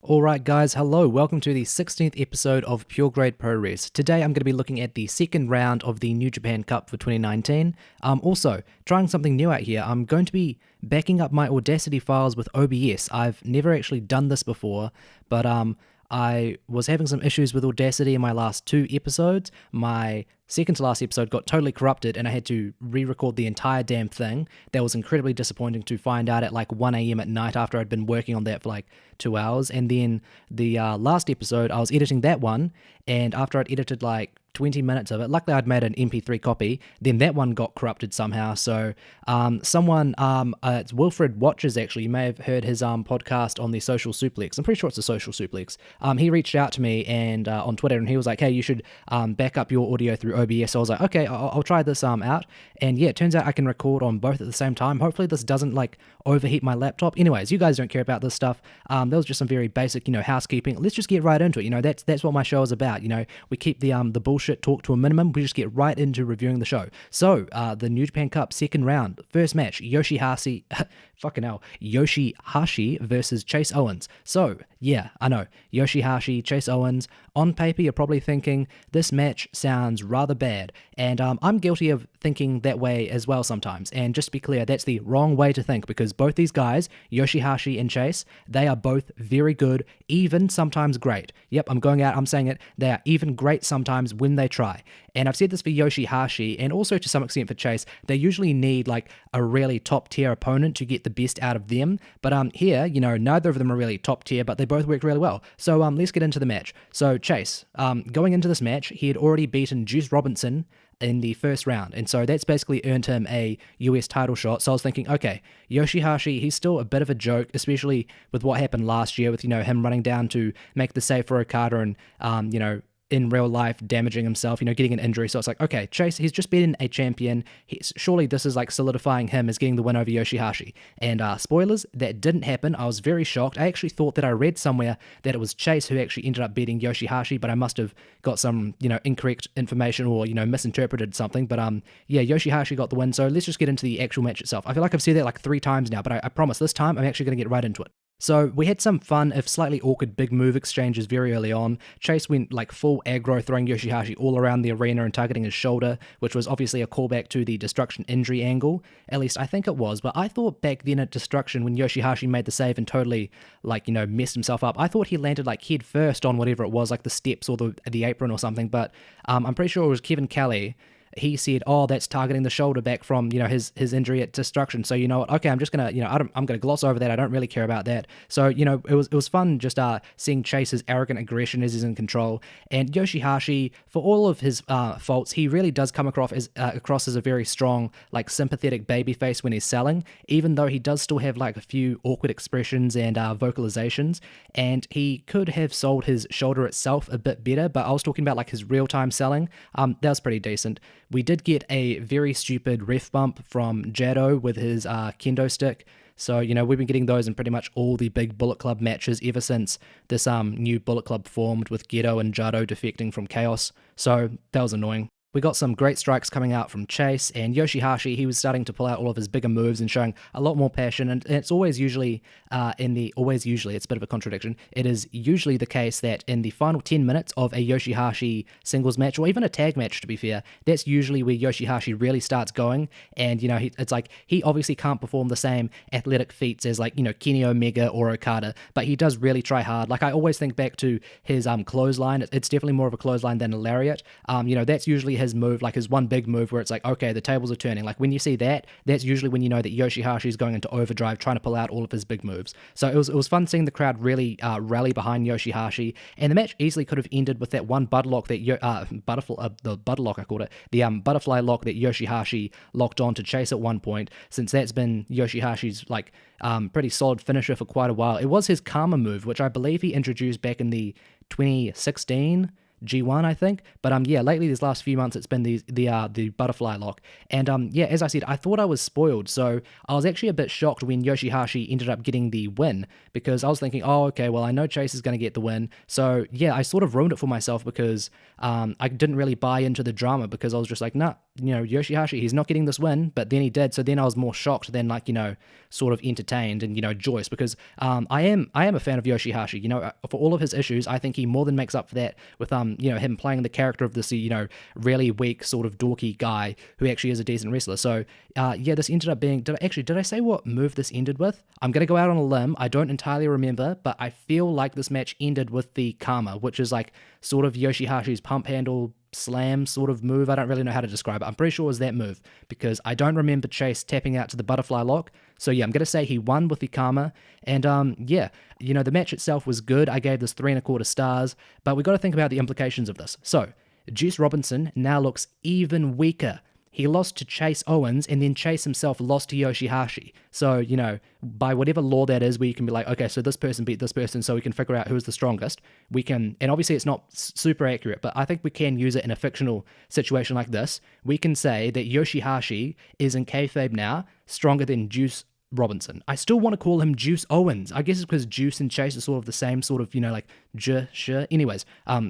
Alright guys, hello, welcome to the 16th episode of Pure Grade Puroresu. Today I'm going to be looking at the second round of the New Japan Cup for 2019. Also, trying something new out here, I'm going to be backing up my Audacity files with OBS. I've never actually done this before, but I was having some issues with Audacity in my last two episodes. My second to last episode got totally corrupted and I had to re-record the entire damn thing. That was incredibly disappointing to find out at like 1 a.m. at night after I'd been working on that for like 2 hours. And then the last episode, I was editing that one, and after I'd edited like 20 minutes of it, luckily I'd made an MP3 copy, then that one got corrupted somehow. So it's Wilfred Watches actually, you may have heard his podcast on the Social Suplex. I'm pretty sure it's the Social Suplex. He reached out to me and on Twitter, and he was like, hey, you should back up your audio through OBS. So I was like, okay, I'll try this out. And yeah, it turns out I can record on both at the same time. Hopefully this doesn't like overheat my laptop. Anyways, you guys don't care about this stuff. That was just some very basic, housekeeping. Let's just get right into it. That's what my show is about. We keep the bullshit talk to a minimum. We just get right into reviewing the show. So, the New Japan Cup second round, first match, Yoshi-Hashi, Yoshi-Hashi versus Chase Owens. So, yeah, I know, Yoshi-Hashi, Chase Owens. On paper, you're probably thinking, this match sounds rather bad. And I'm guilty of thinking that way as well sometimes. And just to be clear, that's the wrong way to think, because both these guys, Yoshi-Hashi and Chase, they are both very good, even sometimes great. Yep, I'm saying it, they are even great sometimes when they try. And I've said this for Yoshi-Hashi, and also to some extent for Chase, they usually need like a really top tier opponent to get the best out of them. But here, neither of them are really top tier, but they both work really well. So let's get into the match. So Chase, going into this match, he had already beaten Juice Robinson in the first round, and so that's basically earned him a US title shot. So I was thinking, okay, Yoshi-Hashi, he's still a bit of a joke, especially with what happened last year with him running down to make the save for Okada and in real life damaging himself, getting an injury. So it's like, okay, Chase, he's just been a champion. Surely this is like solidifying him as getting the win over Yoshi-Hashi. And spoilers, that didn't happen. I was very shocked. I actually thought that I read somewhere that it was Chase who actually ended up beating Yoshi-Hashi, but I must have got some, incorrect information or, misinterpreted something. But yeah, Yoshi-Hashi got the win. So let's just get into the actual match itself. I feel like I've said that like 3 times now, but I promise this time I'm actually going to get right into it. So we had some fun, if slightly awkward, big move exchanges very early on. Chase went like full aggro, throwing Yoshi-Hashi all around the arena and targeting his shoulder, which was obviously a callback to the Destruction injury angle. At least I think it was, but I thought back then at Destruction when Yoshi-Hashi made the save and totally messed himself up, I thought he landed like head first on whatever it was, like the steps or the apron or something, but I'm pretty sure it was Kevin Kelly. He said, oh, that's targeting the shoulder back from, his injury at Destruction. So, you know what? Okay, I'm just going to, I'm going to gloss over that. I don't really care about that. So, it was fun just seeing Chase's arrogant aggression as he's in control. And Yoshi-Hashi, for all of his faults, he really does come across as a very strong, like, sympathetic babyface when he's selling, even though he does still have, like, a few awkward expressions and vocalizations. And he could have sold his shoulder itself a bit better, but I was talking about, like, his real-time selling. That was pretty decent. We did get a very stupid ref bump from Jado with his kendo stick. So, we've been getting those in pretty much all the big Bullet Club matches ever since this new Bullet Club formed, with Gedo and Jado defecting from Chaos. So that was annoying. We got some great strikes coming out from Chase, and Yoshi-Hashi, he was starting to pull out all of his bigger moves and showing a lot more passion, and it's always usually, it's a bit of a contradiction, it is usually the case that in the final 10 minutes of a Yoshi-Hashi singles match, or even a tag match to be fair, that's usually where Yoshi-Hashi really starts going, and it's like, he obviously can't perform the same athletic feats as like, Kenny Omega or Okada, but he does really try hard. Like I always think back to his clothesline, it's definitely more of a clothesline than a lariat. That's usually his move, like his one big move where it's like, okay, the tables are turning. Like when you see that, that's usually when you know that Yoshi-Hashi is going into overdrive, trying to pull out all of his big moves. So it was fun seeing the crowd really rally behind Yoshi-Hashi, and the match easily could have ended with that one butterfly lock that Yoshi-Hashi locked on to Chase at one point, since that's been Yoshi-Hashi's like pretty solid finisher for quite a while. It was his Karma move, which I believe he introduced back in the 2016 G1, I think. But yeah, lately these last few months it's been the butterfly lock. And yeah, as I said, I thought I was spoiled. So I was actually a bit shocked when Yoshi-Hashi ended up getting the win, because I was thinking, oh, okay, well, I know Chase is going to get the win. So yeah, I sort of ruined it for myself because I didn't really buy into the drama, because I was just like, nah, Yoshi-Hashi, he's not getting this win, but then he did. So then I was more shocked than like, sort of entertained and, joyous, because I am a fan of Yoshi-Hashi. For all of his issues, I think he more than makes up for that with him playing the character of this really weak sort of dorky guy who actually is a decent wrestler. So yeah, this ended up being, did I say what move this ended with? I'm gonna go out on a limb, I don't entirely remember, but I feel like this match ended with the Karma, which is like sort of Yoshi-Hashi's pump handle slam sort of move. I don't really know how to describe it. I'm pretty sure it was that move, because I don't remember Chase tapping out to the butterfly lock. So yeah, I'm going to say he won with the Karma. And yeah, the match itself was good. I gave this 3.25 stars, but we got to think about the implications of this. So Juice Robinson now looks even weaker. He lost to Chase Owens, and then Chase himself lost to Yoshi-Hashi. So, by whatever law that is, where you can be like, okay, so this person beat this person, so we can figure out who's the strongest. We can, and obviously it's not super accurate, but I think we can use it in a fictional situation like this. We can say that Yoshi-Hashi is in kayfabe now stronger than Juice Robinson. I still want to call him Juice Owens. I guess it's because Juice and Chase are sort of the same sort of, like sure. Anyways,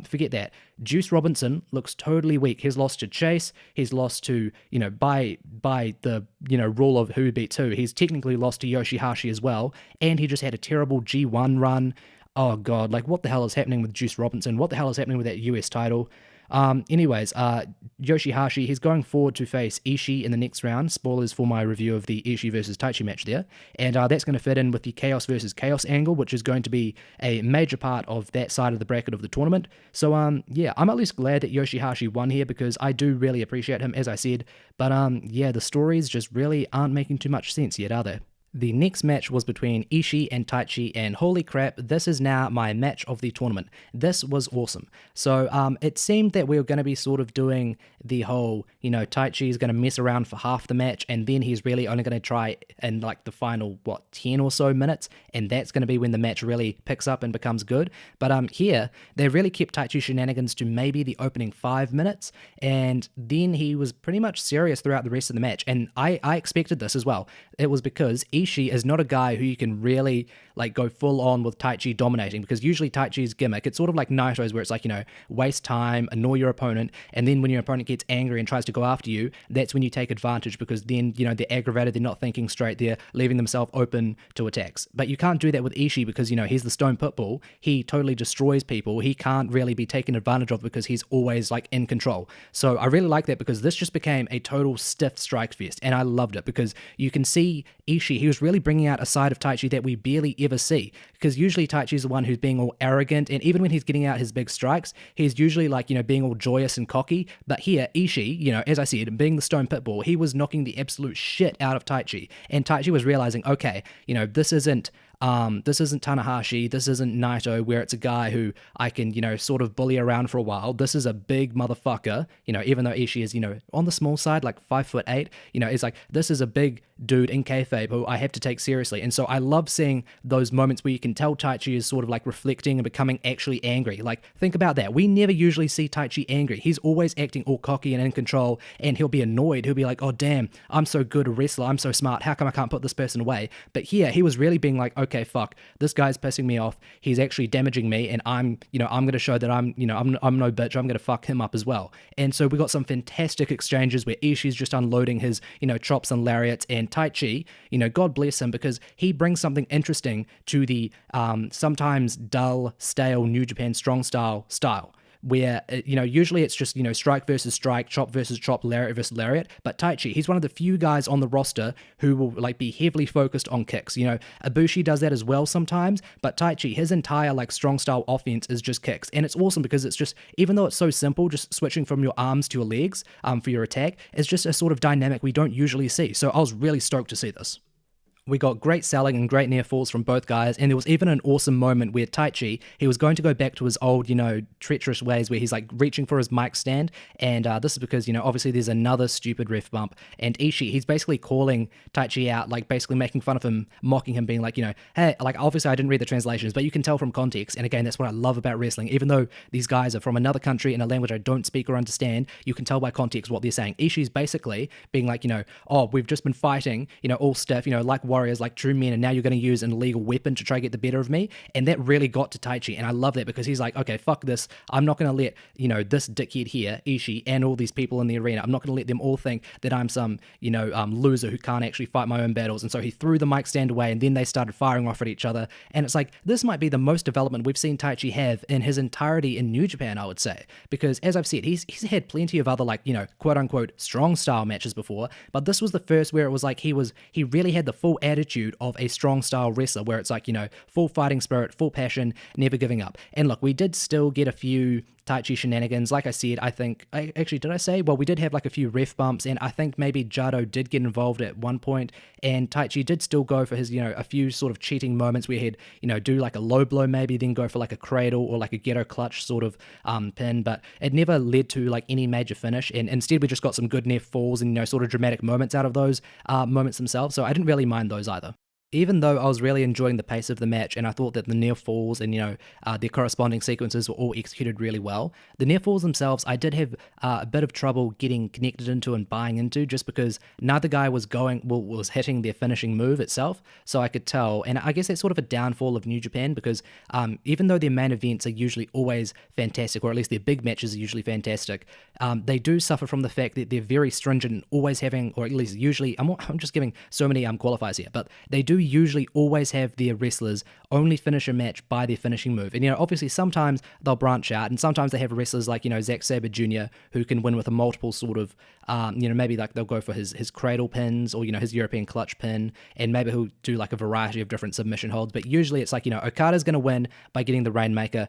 forget that. Juice Robinson looks totally weak. He's lost to Chase. He's lost to, by the, rule of who beats who. He's technically lost to Yoshi-Hashi as well. And he just had a terrible G1 run. Oh God, like what the hell is happening with Juice Robinson? What the hell is happening with that US title? Anyways, Yoshi-Hashi, he's going forward to face Ishii in the next round. Spoilers for my review of the Ishii versus Taichi match there. And that's going to fit in with the Chaos versus Chaos angle, which is going to be a major part of that side of the bracket of the tournament. So, yeah, I'm at least glad that Yoshi-Hashi won here, because I do really appreciate him, as I said. But, yeah, the stories just really aren't making too much sense yet, are they? The next match was between Ishii and Taichi, and holy crap, this is now my match of the tournament. This was awesome. So it seemed that we were going to be sort of doing the whole, Taichi is going to mess around for half the match, and then he's really only going to try in like the final, 10 or so minutes, and that's going to be when the match really picks up and becomes good. But here, they really kept Taichi shenanigans to maybe the opening 5 minutes, and then he was pretty much serious throughout the rest of the match, and I expected this as well. It was because Ishii is not a guy who you can really like go full on with Taichi dominating, because usually Taichi's gimmick, it's sort of like Naito's, where it's like, waste time, annoy your opponent, and then when your opponent gets angry and tries to go after you, that's when you take advantage, because then, they're aggravated, they're not thinking straight, they're leaving themselves open to attacks. But you can't do that with Ishii, because, he's the stone pitbull. He totally destroys people. He can't really be taken advantage of, because he's always like in control. So I really like that, because this just became a total stiff strike fest, and I loved it, because you can see Ishii, he was really bringing out a side of Taichi that we barely ever see, because usually Taichi's the one who's being all arrogant, and even when he's getting out his big strikes, he's usually like, being all joyous and cocky. But here, Ishii, as I said, being the stone pitbull, he was knocking the absolute shit out of Taichi, and Taichi was realizing, okay, this isn't Tanahashi, this isn't Naito, where it's a guy who I can, sort of bully around for a while. This is a big motherfucker, even though Ishii is, on the small side, like 5'8", it's like, this is a big dude in kayfabe who I have to take seriously. And so I love seeing those moments where you can tell Taichi is sort of like reflecting and becoming actually angry. Like, think about that. We never usually see Taichi angry. He's always acting all cocky and in control, and he'll be annoyed. He'll be like, oh damn, I'm so good a wrestler, I'm so smart, how come I can't put this person away? But here, he was really being like, okay, fuck, this guy's pissing me off, he's actually damaging me, and I'm going to show that I'm no bitch, I'm going to fuck him up as well. And so we got some fantastic exchanges where Ishii's just unloading his, chops and lariats, and Taichi, God bless him, because he brings something interesting to the sometimes dull, stale New Japan strong style, where, usually it's just, strike versus strike, chop versus chop, lariat versus lariat. But Taichi, he's one of the few guys on the roster who will like be heavily focused on kicks. Ibushi does that as well sometimes, but Taichi, his entire like strong style offense is just kicks. And it's awesome, because it's just, even though it's so simple, just switching from your arms to your legs for your attack, it's just a sort of dynamic we don't usually see. So I was really stoked to see this. We got great selling and great near falls from both guys, and there was even an awesome moment where Taichi, he was going to go back to his old, treacherous ways where he's like reaching for his mic stand, and this is because, obviously there's another stupid ref bump, and Ishii, he's basically calling Taichi out, like basically making fun of him, mocking him, being like, hey, like obviously I didn't read the translations, but you can tell from context, and again, that's what I love about wrestling, even though these guys are from another country in a language I don't speak or understand, you can tell by context what they're saying. Ishii's basically being like, oh, we've just been fighting, all stiff, like warriors, like true men, and now you're going to use an illegal weapon to try to get the better of me. And that really got to Taichi, and I love that because he's like, okay, fuck this. I'm not going to let, this dickhead here, Ishii, and all these people in the arena, I'm not going to let them all think that I'm some, loser who can't actually fight my own battles. And so he threw the mic stand away, and then they started firing off at each other. And it's like, this might be the most development we've seen Taichi have in his entirety in New Japan, I would say. Because as I've said, he's had plenty of other, like, quote unquote, strong style matches before, but this was the first where it was like he really had the full attitude of a strong style wrestler, where it's like, full fighting spirit, full passion, never giving up. And look, we did still get a few Taichi shenanigans. Like I said, did I say? Well, we did have like a few ref bumps, and I think maybe Jado did get involved at one point, and Taichi did still go for his, a few sort of cheating moments where he'd, do like a low blow maybe, then go for like a cradle or like a ghetto clutch sort of pin, but it never led to like any major finish, and instead we just got some good near falls and, sort of dramatic moments out of those moments themselves, so I didn't really mind those either. Even though I was really enjoying the pace of the match, and I thought that the near falls and their corresponding sequences were all executed really well, the near falls themselves I did have a bit of trouble getting connected into and buying into, just because neither guy was hitting their finishing move itself, so I could tell. And I guess that's sort of a downfall of New Japan, because even though their main events are usually always fantastic, or at least their big matches are usually fantastic, they do suffer from the fact that they're very stringent, always having, or at least usually, I'm just giving so many qualifiers here, but they do usually always have their wrestlers only finish a match by their finishing move. And, obviously sometimes they'll branch out, and sometimes they have wrestlers like, Zack Sabre Jr., who can win with a multiple sort of, maybe like they'll go for his cradle pins, or, his European clutch pin, and maybe he'll do like a variety of different submission holds. But usually it's like, Okada's going to win by getting the Rainmaker.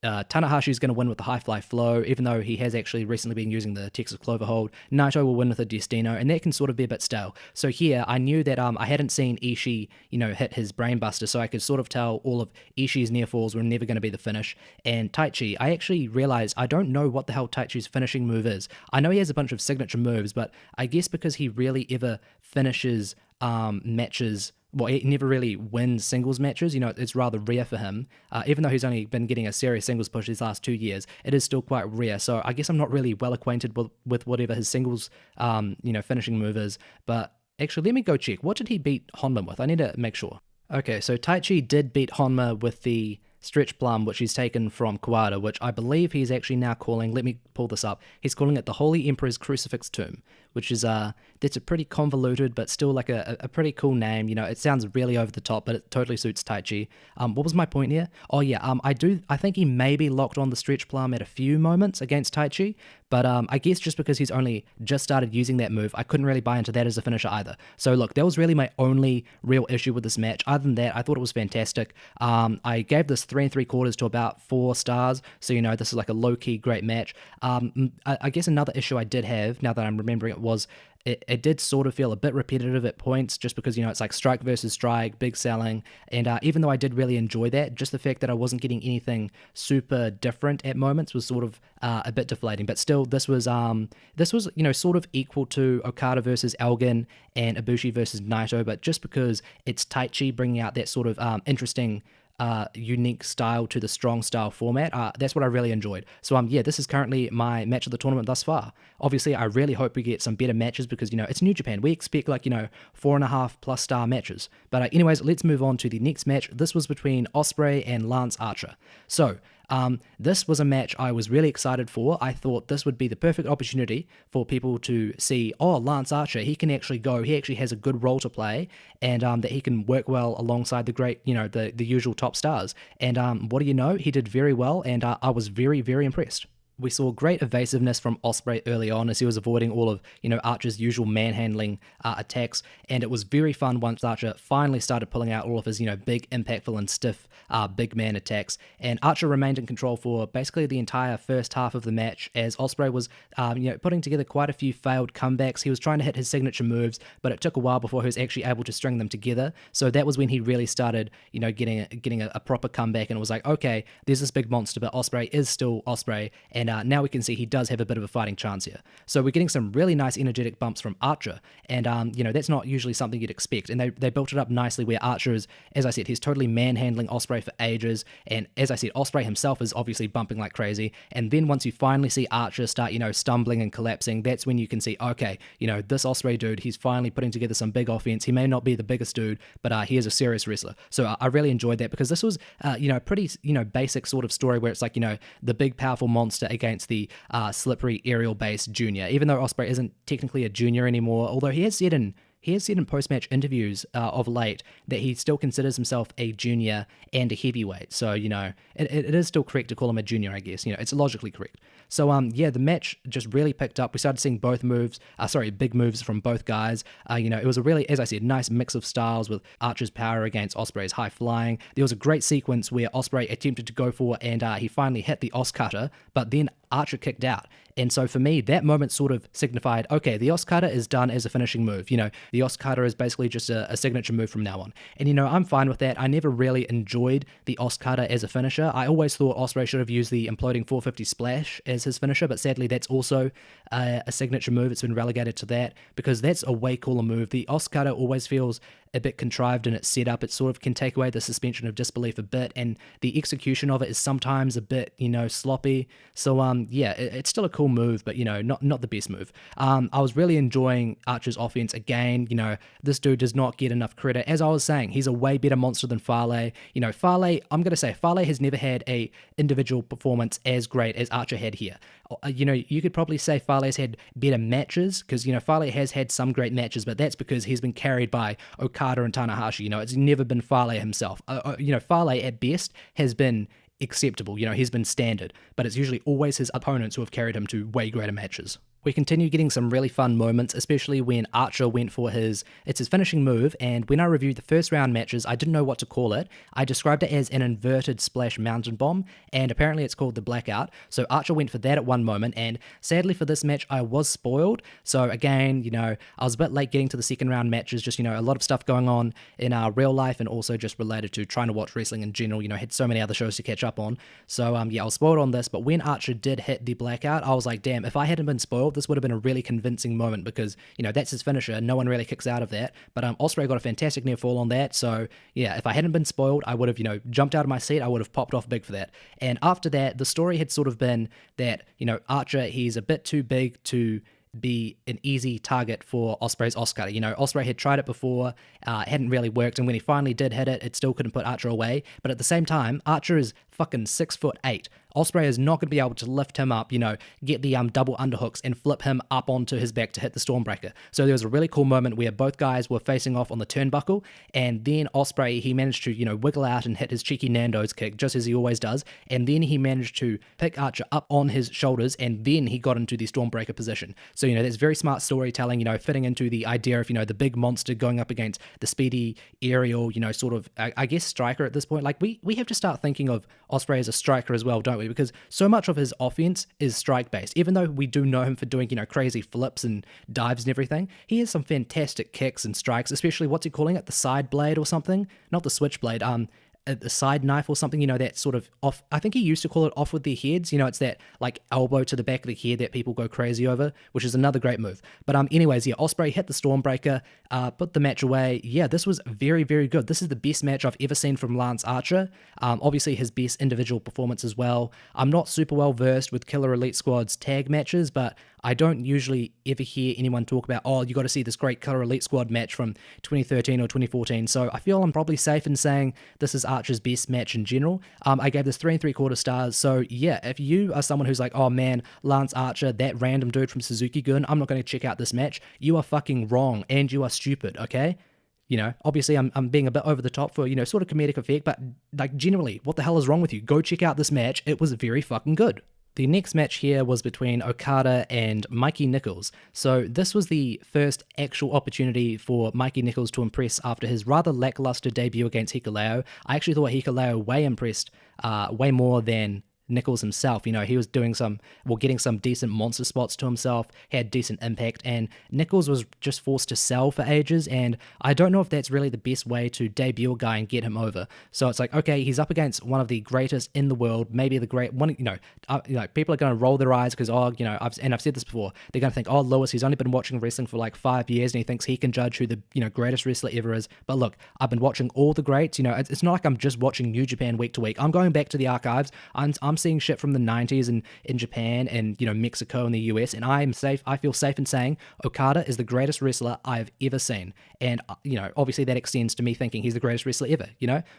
Tanahashi is going to win with the high fly flow, even though he has actually recently been using the Texas Clover hold. Naito will win with a Destino, and that can sort of be a bit stale. So here, I knew that I hadn't seen Ishii, hit his brainbuster, so I could sort of tell all of Ishii's near falls were never going to be the finish. And Taichi, I actually realized I don't know what the hell Taichi's finishing move is. I know he has a bunch of signature moves, but I guess because he rarely ever finishes matches. Well, he never really wins singles matches. It's rather rare for him. Even though he's only been getting a serious singles push these last 2 years, it is still quite rare. So I guess I'm not really well acquainted with whatever his singles, finishing move is. But actually, let me go check. What did he beat Honma with? I need to make sure. Okay, so Taichi did beat Honma with the Stretch Plum, which he's taken from Kawada, which I believe he's actually now calling, let me pull this up, he's calling it the Holy Emperor's Crucifix Tomb, which is, that's a pretty convoluted, but still like a pretty cool name. It sounds really over the top, but it totally suits Taichi. What was my point here? Oh yeah, I think he maybe locked on the Stretch Plum at a few moments against Taichi, but I guess just because he's only just started using that move, I couldn't really buy into that as a finisher either. So look, that was really my only real issue with this match. Other than that, I thought it was fantastic. I gave this 3 3/4 to about 4 stars, so this is like a low-key great match. I guess another issue I did have, now that I'm remembering it, was it did sort of feel a bit repetitive at points, just because, it's like strike versus strike, big selling, and even though I did really enjoy that, just the fact that I wasn't getting anything super different at moments was sort of a bit deflating. But still, this was sort of equal to Okada versus Elgin and Ibushi versus Naito, but just because it's Taichi bringing out that sort of interesting unique style to the strong style format, that's what I really enjoyed. So this is currently my match of the tournament thus far. Obviously, I really hope we get some better matches, because it's New Japan. We expect 4.5+ star matches. But anyways, let's move on to the next match. This was between Ospreay and Lance Archer. So this was a match I was really excited for. I thought this would be the perfect opportunity for people to see, Lance Archer, he can actually go, he actually has a good role to play, and that he can work well alongside the great, the usual top stars. And what do you know? He did very well, and I was very, very impressed. we saw great evasiveness from Ospreay early on as he was avoiding all of, Archer's usual manhandling attacks. And it was very fun once Archer finally started pulling out all of his, big, impactful, and stiff big man attacks. And Archer remained in control for basically the entire first half of the match as Ospreay was, putting together quite a few failed comebacks. He was trying to hit his signature moves, but it took a while before he was actually able to string them together. So that was when he really started, getting a proper comeback, and it was like, okay, there's this big monster, but Ospreay is still Ospreay, and now we can see he does have a bit of a fighting chance here. So we're getting some really nice energetic bumps from Archer, and that's not usually something you'd expect, and they built it up nicely where Archer is, as I said, he's totally manhandling Ospreay for ages, and as I said, Ospreay himself is obviously bumping like crazy, and then once you finally see Archer start, stumbling and collapsing, that's when you can see, okay, this Ospreay dude, he's finally putting together some big offense. He may not be the biggest dude, but he is a serious wrestler. So I really enjoyed that because this was, pretty, basic sort of story where it's like, the big powerful monster against the slippery aerial-based junior, even though Ospreay isn't technically a junior anymore, although he has said in post-match interviews of late that he still considers himself a junior and a heavyweight. So, it is still correct to call him a junior, I guess. It's logically correct. So, the match just really picked up. We started seeing big moves from both guys. It was a really, as I said, nice mix of styles with Archer's power against Ospreay's high flying. There was a great sequence where Ospreay attempted to go for and he finally hit the Os cutter, but then Archer kicked out. And so for me, that moment sort of signified, okay, the Os cutter is done as a finishing move. The Os cutter is basically just a signature move from now on. And, I'm fine with that. I never really enjoyed the Os cutter as a finisher. I always thought Ospreay should have used the imploding 450 splash as his finisher, but sadly that's also a signature move. It's been relegated to that because that's a way cooler move. The Os cutter always feels a bit contrived in its setup. It sort of can take away the suspension of disbelief a bit, and the execution of it is sometimes a bit, sloppy. So, it's still a cool move, but, not the best move. I was really enjoying Archer's offense again. This dude does not get enough credit. As I was saying, he's a way better monster than Fale. Fale, I'm going to say, Fale has never had a individual performance as great as Archer had here. You could probably say Fale has had better matches because, Fale has had some great matches, but that's because he's been carried by Okada and Tanahashi. It's never been Fale himself. Fale at best has been acceptable. He's been standard, but it's usually always his opponents who have carried him to way greater matches. We continue getting some really fun moments, especially when Archer went for his finishing move, and when I reviewed the first round matches, I didn't know what to call it. I described it as an inverted splash mountain bomb, and apparently it's called the blackout. So Archer went for that at one moment, and sadly for this match, I was spoiled. So again, I was a bit late getting to the second round matches, just, a lot of stuff going on in our real life, and also just related to trying to watch wrestling in general, had so many other shows to catch up on. So I was spoiled on this, but when Archer did hit the blackout, I was like, damn, if I hadn't been spoiled, this would have been a really convincing moment because, that's his finisher. No one really kicks out of that. But Ospreay got a fantastic near fall on that. So, yeah, if I hadn't been spoiled, I would have, jumped out of my seat. I would have popped off big for that. And after that, the story had sort of been that, Archer, he's a bit too big to be an easy target for Ospreay's Os cutter. Ospreay had tried it before, it hadn't really worked, and when he finally did hit it, it still couldn't put Archer away. But at the same time, Archer is fucking 6'8". Ospreay is not going to be able to lift him up, get the double underhooks and flip him up onto his back to hit the Stormbreaker. So there was a really cool moment where both guys were facing off on the turnbuckle, and then Ospreay, he managed to, wiggle out and hit his cheeky Nando's kick, just as he always does, and then he managed to pick Archer up on his shoulders, and then he got into the Stormbreaker position. So, that's very smart storytelling, fitting into the idea of, the big monster going up against the speedy aerial, sort of, I guess, striker at this point. Like, we have to start thinking of Ospreay as a striker as well, don't we? Because so much of his offense is strike-based. Even though we do know him for doing, crazy flips and dives and everything, he has some fantastic kicks and strikes, especially, what's he calling it? The side blade or something? Not the switchblade, a side knife or something, that sort of off, I think he used to call it off with their heads, it's that like elbow to the back of the head that people go crazy over, which is another great move. But anyways, yeah, Ospreay hit the Stormbreaker, put the match away. Yeah, this was very, very good. This is the best match I've ever seen from Lance Archer. Obviously his best individual performance as well. I'm not super well versed with Killer Elite Squad's tag matches, but I don't usually ever hear anyone talk about, oh, you got to see this great Killer Elite Squad match from 2013 or 2014. So I feel I'm probably safe in saying this is Archer's best match in general. I gave this 3 3/4 stars. So yeah, if you are someone who's like, oh man, Lance Archer, that random dude from Suzuki-gun, I'm not going to check out this match, you are fucking wrong and you are stupid, okay? Obviously I'm being a bit over the top for, sort of comedic effect, but like generally, what the hell is wrong with you? Go check out this match. It was very fucking good. The next match here was between Okada and Mikey Nichols. So this was the first actual opportunity for Mikey Nichols to impress after his rather lackluster debut against Hikuleo. I actually thought Hikuleo way more than Nichols himself. He was doing getting some decent monster spots to himself, had decent impact, and Nichols was just forced to sell for ages, and I don't know if that's really the best way to debut a guy and get him over. So it's like, okay, he's up against one of the greatest in the world, maybe the great one. People are going to roll their eyes because, I've said this before, they're going to think, Lewis, he's only been watching wrestling for like 5 years and he thinks he can judge who the greatest wrestler ever is. But look, I've been watching all the greats. It's not like I'm just watching New Japan week to week. I'm going back to the archives. I'm seeing shit from the 90s and in Japan and Mexico and the US, and I feel safe in saying Okada is the greatest wrestler I've ever seen. And obviously that extends to me thinking he's the greatest wrestler ever.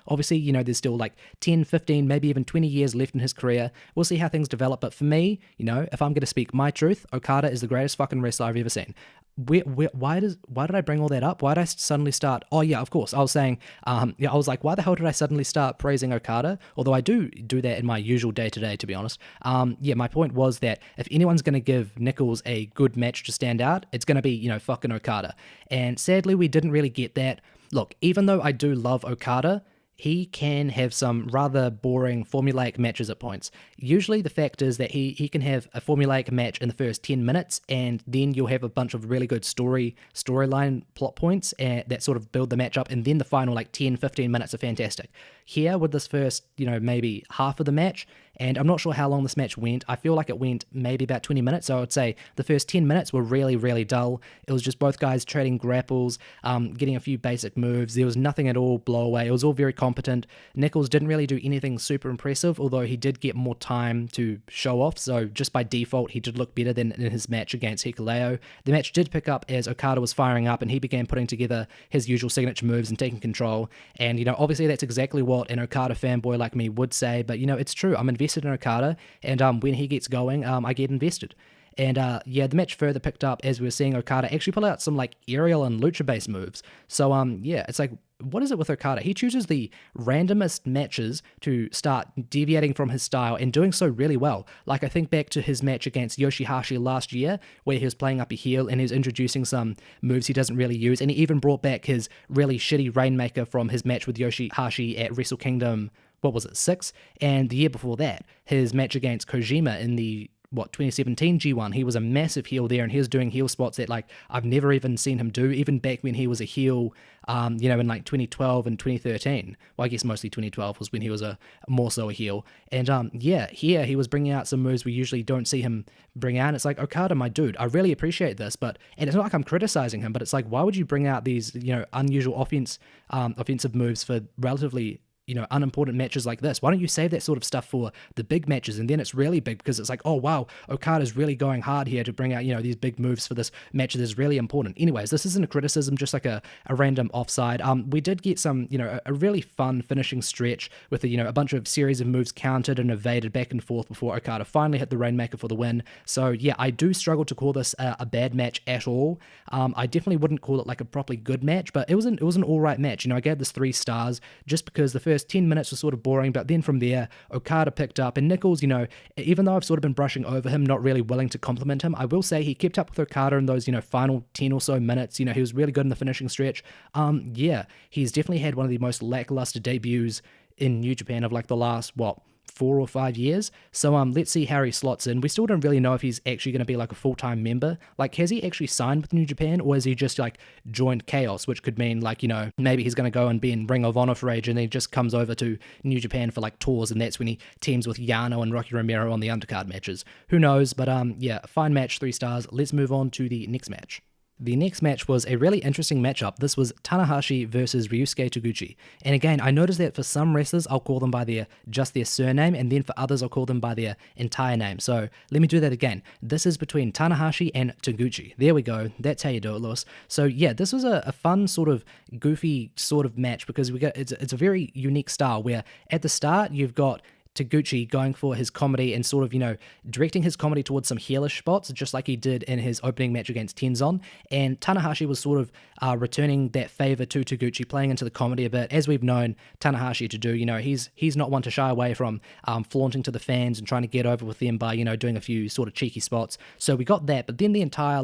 Obviously there's still like 10, 15, maybe even 20 years left in his career. We'll see how things develop, but for me, if I'm going to speak my truth, Okada is the greatest fucking wrestler I've ever seen. Why did I bring all that up? Why did I suddenly start? Oh yeah, of course. I was saying, I was like, why the hell did I suddenly start praising Okada? Although I do that in my usual day-to-day, to be honest. My point was that if anyone's going to give Nichols a good match to stand out, it's going to be, fucking Okada. And sadly, we didn't really get that. Look, even though I do love Okada, he can have some rather boring formulaic matches at points. Usually the fact is that he can have a formulaic match in the first 10 minutes, and then you'll have a bunch of really good storyline plot points that sort of build the match up, and then the final like 10, 15 minutes are fantastic. Here with this first, maybe half of the match, and I'm not sure how long this match went. I feel like it went maybe about 20 minutes, so I would say the first 10 minutes were really, really dull. It was just both guys trading grapples, getting a few basic moves. There was nothing at all blow away. It was all very competent. Nichols didn't really do anything super impressive, although he did get more time to show off, so just by default, he did look better than in his match against Hikuleo. The match did pick up as Okada was firing up, and he began putting together his usual signature moves and taking control, and, obviously that's exactly what an Okada fanboy like me would say, but, it's true. I'm invested in Okada, and when he gets going, I get invested. And the match further picked up as we were seeing Okada actually pull out some like aerial and lucha-based moves. So it's like, what is it with Okada? He chooses the randomest matches to start deviating from his style and doing so really well. Like I think back to his match against Yoshi-Hashi last year, where he was playing up a heel and he was introducing some moves he doesn't really use, and he even brought back his really shitty Rainmaker from his match with Yoshi-Hashi at Wrestle Kingdom, 6? And the year before that, his match against Kojima in the 2017 G1, he was a massive heel there, and he was doing heel spots that like I've never even seen him do, even back when he was a heel, in like 2012 and 2013. Well, I guess mostly 2012 was when he was more so a heel. And here he was bringing out some moves we usually don't see him bring out. And it's like, Okada, my dude, I really appreciate this, and it's not like I'm criticizing him, but it's like, why would you bring out these unusual offensive moves for relatively unimportant matches like this? Why don't you save that sort of stuff for the big matches? And then it's really big because it's like, oh wow, Okada's really going hard here to bring out these big moves for this match that is really important. Anyways, this isn't a criticism, just like a random offside. We did get some a really fun finishing stretch with a bunch of series of moves countered and evaded back and forth before Okada finally hit the Rainmaker for the win. So yeah, I do struggle to call this a bad match at all. I definitely wouldn't call it like a properly good match, but it was an all right match. I gave this 3 stars just because the first 10 minutes was sort of boring, but then from there, Okada picked up, and Nichols, even though I've sort of been brushing over him, not really willing to compliment him, I will say he kept up with Okada in those, final 10 or so minutes. He was really good in the finishing stretch. He's definitely had one of the most lackluster debuts in New Japan of like the last, 4 or 5 years. So let's see how he slots in. We still don't really know if he's actually going to be like a full-time member. Like, has he actually signed with New Japan, or is he just like joined Chaos, which could mean like, maybe he's going to go and be in Ring of Honor for age, and then he just comes over to New Japan for like tours, and that's when he teams with Yano and Rocky Romero on the undercard matches. Who knows? But fine match, 3 stars. Let's move on to the next match. The next match was a really interesting matchup. This was Tanahashi versus Ryusuke Taguchi. And again, I noticed that for some wrestlers, I'll call them by just their surname, and then for others, I'll call them by their entire name. So let me do that again. This is between Tanahashi and Taguchi. There we go. That's how you do it, Lewis. So yeah, this was a fun sort of goofy sort of match because it's a very unique style where at the start, you've got Taguchi going for his comedy and sort of, directing his comedy towards some heelish spots, just like he did in his opening match against Tenzon. And Tanahashi was sort of returning that favor to Taguchi, playing into the comedy a bit, as we've known Tanahashi to do. He's not one to shy away from flaunting to the fans and trying to get over with them by, doing a few sort of cheeky spots. So we got that, but then the entire,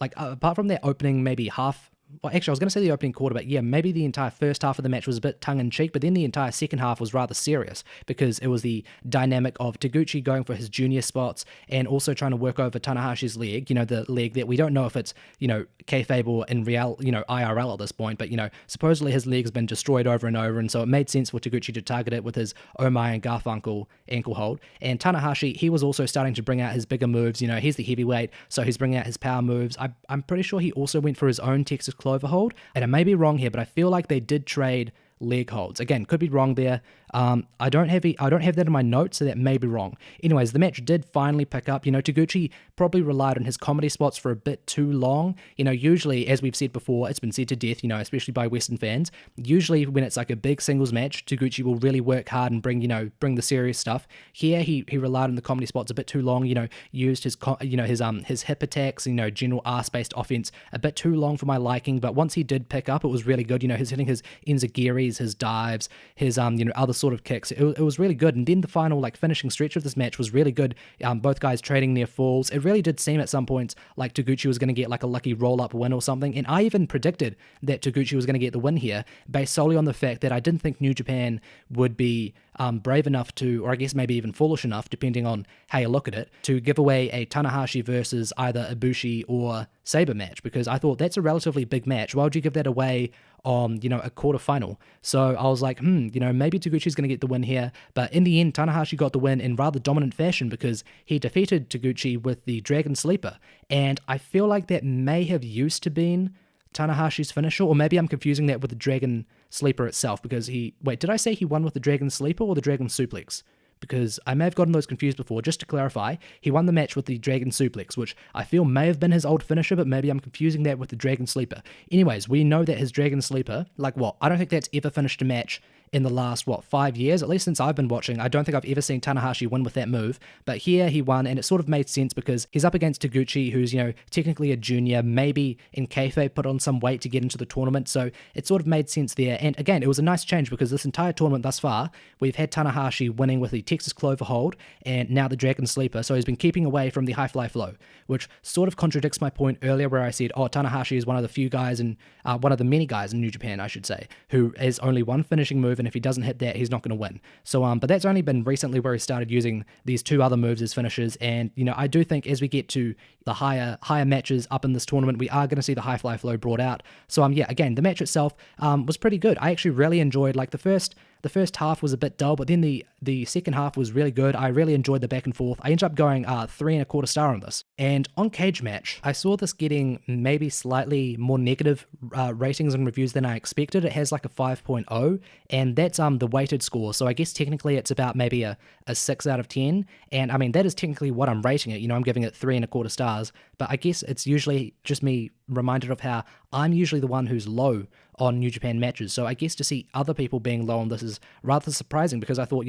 apart from that opening maybe half, well, actually, I was going to say the opening quarter, but yeah, maybe the entire first half of the match was a bit tongue-in-cheek, but then the entire second half was rather serious because it was the dynamic of Taguchi going for his junior spots and also trying to work over Tanahashi's leg, the leg that we don't know if it's, kayfabe or in real, IRL at this point, but, supposedly his leg has been destroyed over and over, and so it made sense for Taguchi to target it with his Oh My and Garfunkel ankle hold. And Tanahashi, he was also starting to bring out his bigger moves, he's the heavyweight, so he's bringing out his power moves. I'm pretty sure he also went for his own Texas Clover hold, and I may be wrong here, but I feel like they did trade leg holds. Again, could be wrong there. I don't have that in my notes, so that may be wrong. Anyways, the match did finally pick up. Taguchi probably relied on his comedy spots for a bit too long. Usually, as we've said before, it's been said to death, especially by Western fans. Usually when it's like a big singles match, Taguchi will really work hard and bring the serious stuff. Here, he relied on the comedy spots a bit too long, used his hip attacks, general arse-based offense a bit too long for my liking, but once he did pick up, it was really good. He's hitting his enziguris, his dives, his other sort of kicks. It was really good. And then the final finishing stretch of this match was really good. Both guys trading near falls. It really did seem at some points like Taguchi was going to get a lucky roll-up win or something. And I even predicted that Taguchi was going to get the win here based solely on the fact that I didn't think New Japan would be brave enough to, or I guess maybe even foolish enough, depending on how you look at it, to give away a Tanahashi versus either Ibushi or Sabre match, because I thought that's a relatively big match. Why would you give that away on, a quarterfinal? So I was like, maybe Taguchi's going to get the win here. But in the end, Tanahashi got the win in rather dominant fashion because he defeated Taguchi with the Dragon Sleeper. And I feel like that may have used to been Tanahashi's finisher, or maybe I'm confusing that with the Dragon Sleeper itself, because did I say he won with the Dragon Sleeper or the Dragon Suplex? Because I may have gotten those confused before. Just to clarify, he won the match with the Dragon Suplex, which I feel may have been his old finisher, but maybe I'm confusing that with the Dragon Sleeper. Anyways, we know that his Dragon Sleeper, I don't think that's ever finished a match in the last, 5 years, at least since I've been watching. I don't think I've ever seen Tanahashi win with that move, but here he won, and it sort of made sense because he's up against Taguchi, who's, technically a junior, maybe in kayfabe put on some weight to get into the tournament, so it sort of made sense there. And again, it was a nice change because this entire tournament thus far, we've had Tanahashi winning with the Texas Clover hold, and now the Dragon Sleeper, so he's been keeping away from the high fly flow, which sort of contradicts my point earlier where I said, Tanahashi is one of the few guys, and one of the many guys in New Japan, I should say, who has only one finishing move, and if he doesn't hit that, he's not going to win. So, but that's only been recently where he started using these two other moves as finishers, and, I do think as we get to the higher matches up in this tournament, we are going to see the high fly flow brought out. So, again, the match itself was pretty good. I actually really enjoyed, the first half was a bit dull, but then the second half was really good. I really enjoyed the back and forth. I ended up going 3.25 stars on this. And on Cage Match, I saw this getting maybe slightly more negative ratings and reviews than I expected. It has a 5.0, and that's the weighted score. So I guess technically it's about maybe a 6 out of 10. And that is technically what I'm rating it. I'm giving it 3.25 stars. But I guess it's usually just me reminded of how I'm usually the one who's low on New Japan matches. So I guess to see other people being low on this is rather surprising, because I thought,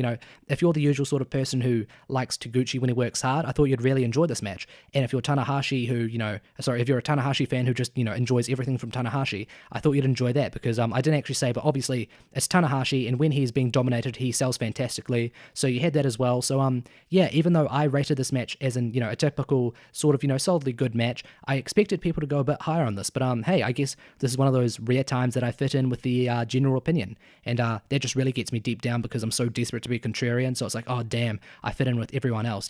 if you're the usual sort of person who likes Taguchi when he works hard, I thought you'd really enjoy this match. And if you're Tanahashi if you're a Tanahashi fan who just, enjoys everything from Tanahashi, I thought you'd enjoy that, because I didn't actually say, but obviously it's Tanahashi, and when he's being dominated, he sells fantastically. So you had that as well. So, even though I rated this match as in, a typical sort of, solidly good match, I expected people to go a bit higher on this. But, hey, I guess this is one of those rare times that I fit in with the general opinion, and that just really gets me deep down because I'm so desperate to be contrarian. So it's like, oh damn, I fit in with everyone else.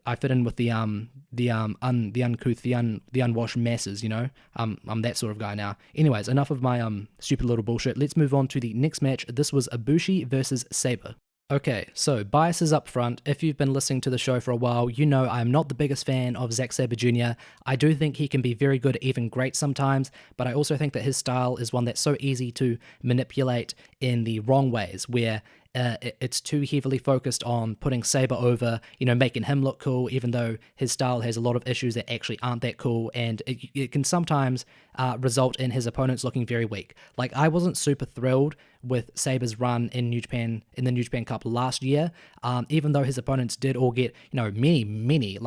I fit in with the uncouth, the unwashed masses. I'm that sort of guy now. Anyways, enough of my stupid little bullshit. Let's move on to the next match. This was Ibushi versus Sabre. Okay, so biases up front. If you've been listening to the show for a while, you know I'm not the biggest fan of Zack Sabre Jr. I do think he can be very good, even great sometimes, but I also think that his style is one that's so easy to manipulate in the wrong ways, where it's too heavily focused on putting Sabre over, making him look cool, even though his style has a lot of issues that actually aren't that cool, and it can sometimes result in his opponents looking very weak. Like, I wasn't super thrilled with Sabre's run in New Japan, in the New Japan Cup last year, even though his opponents did all get, many,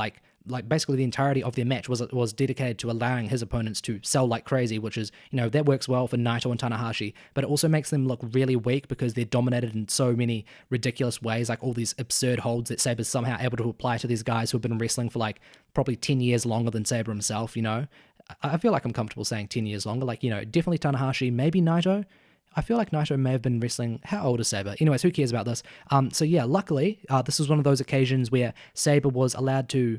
like basically the entirety of their match was dedicated to allowing his opponents to sell like crazy, which is, that works well for Naito and Tanahashi, but it also makes them look really weak because they're dominated in so many ridiculous ways, like all these absurd holds that Sabre's somehow able to apply to these guys who have been wrestling for like probably 10 years longer than Sabre himself, I feel like I'm comfortable saying 10 years longer, like, definitely Tanahashi, maybe Naito. I feel like Naito may have been wrestling. How old is Sabre? Anyways, who cares about this? So yeah, luckily, this was one of those occasions where Sabre was allowed to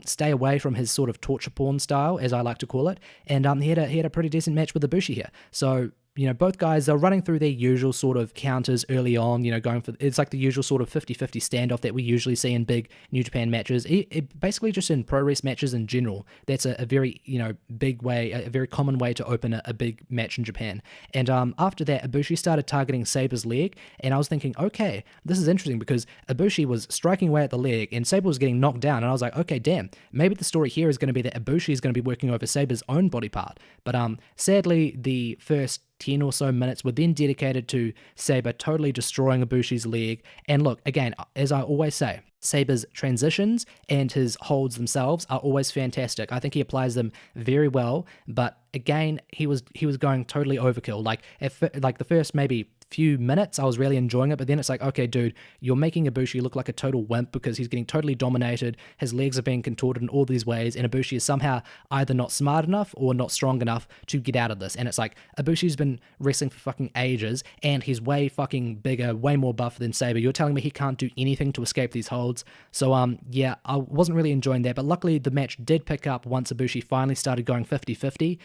stay away from his sort of torture porn style, as I like to call it, and he had a pretty decent match with Ibushi here. So, both guys, they're running through their usual sort of counters early on, going for, it's like the usual sort of 50-50 standoff that we usually see in big New Japan matches. It basically just in Puroresu matches in general, that's a very, big way, a very common way to open a big match in Japan. And after that, Ibushi started targeting Sabre's leg, and I was thinking, okay, this is interesting because Ibushi was striking away at the leg, and Sabre was getting knocked down, and I was like, okay, damn, maybe the story here is going to be that Ibushi is going to be working over Sabre's own body part. But sadly, the first 10 or so minutes were then dedicated to Sabre totally destroying Ibushi's leg. And look, again, as I always say, Sabre's transitions and his holds themselves are always fantastic. I think he applies them very well, but again, he was going totally overkill. Like the first maybe few minutes, I was really enjoying it, but then it's like, okay, dude, you're making Ibushi look like a total wimp because he's getting totally dominated, his legs are being contorted in all these ways, and Ibushi is somehow either not smart enough or not strong enough to get out of this. And it's like, Ibushi's been wrestling for fucking ages, and he's way fucking bigger, way more buff than Sabre. You're telling me he can't do anything to escape these holds? So, yeah, I wasn't really enjoying that, but luckily the match did pick up once Ibushi finally started going 50-50.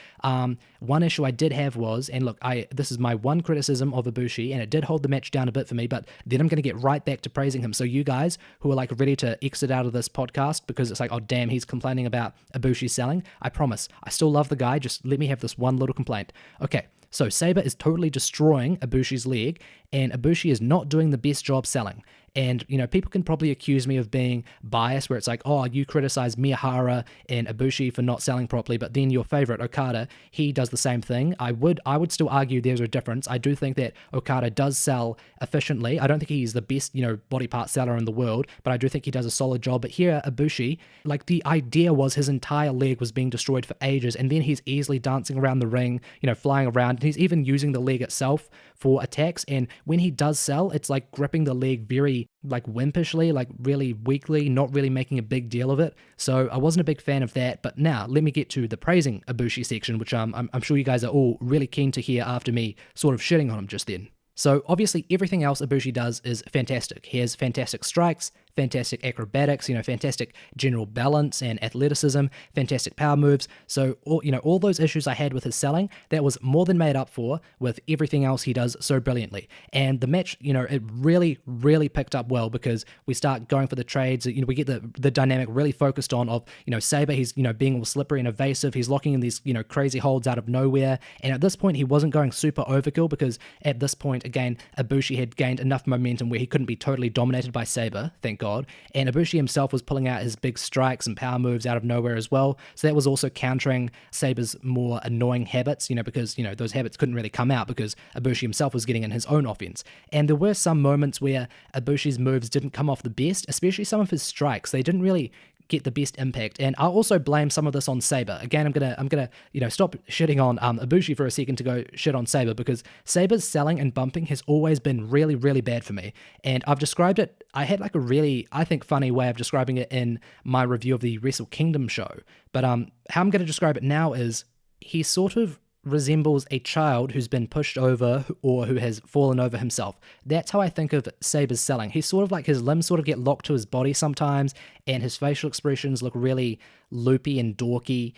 One issue I did have was, and look, this is my one criticism of Ibushi, and it did hold the match down a bit for me, but then I'm going to get right back to praising him. So you guys who are like ready to exit out of this podcast because it's like, oh damn, he's complaining about Ibushi selling, I promise, I still love the guy, just let me have this one little complaint. Okay, so Sabre is totally destroying Ibushi's leg, and Ibushi is not doing the best job selling. And, people can probably accuse me of being biased where it's like, oh, you criticize Miyahara and Ibushi for not selling properly, but then your favorite, Okada, he does the same thing. I would still argue there's a difference. I do think that Okada does sell efficiently. I don't think he's the best, body part seller in the world, but I do think he does a solid job. But here, Ibushi, like the idea was his entire leg was being destroyed for ages, and then he's easily dancing around the ring, flying around, and he's even using the leg itself for attacks, and when he does sell, it's like gripping the leg very like wimpishly, like really weakly, not really making a big deal of it. So I wasn't a big fan of that. But now let me get to the praising Ibushi section, which I'm sure you guys are all really keen to hear after me sort of shitting on him just then. So obviously everything else Ibushi does is fantastic. He has fantastic strikes, fantastic acrobatics, fantastic general balance and athleticism, fantastic power moves. So all those issues I had with his selling, that was more than made up for with everything else he does so brilliantly. And the match, it really, really picked up well because we start going for the trades. We get the dynamic really focused on of, Sabre, he's, being all slippery and evasive. He's locking in these, crazy holds out of nowhere. And at this point, he wasn't going super overkill because at this point, again, Ibushi had gained enough momentum where he couldn't be totally dominated by Sabre, thank God. And Ibushi himself was pulling out his big strikes and power moves out of nowhere as well. So that was also countering Sabre's more annoying habits, because, those habits couldn't really come out because Ibushi himself was getting in his own offense. And there were some moments where Ibushi's moves didn't come off the best, especially some of his strikes. They didn't really get the best impact, and I'll also blame some of this on Sabre. Again, I'm gonna stop shitting on Ibushi for a second to go shit on Sabre, because Sabre's selling and bumping has always been really, really bad for me, and I've described it. I had like a really, I think, funny way of describing it in my review of the Wrestle Kingdom show, but how I'm gonna describe it now is he sort of resembles a child who's been pushed over or who has fallen over himself. That's how I think of Sabre's selling. He's sort of like, his limbs sort of get locked to his body sometimes, and his facial expressions look really loopy and dorky.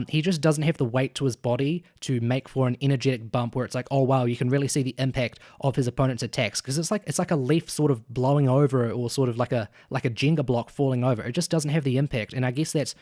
He just doesn't have the weight to his body to make for an energetic bump where it's like, oh wow, you can really see the impact of his opponent's attacks, because it's like a leaf sort of blowing over, or sort of like a Jenga block falling over. It just doesn't have the impact, and I guess that's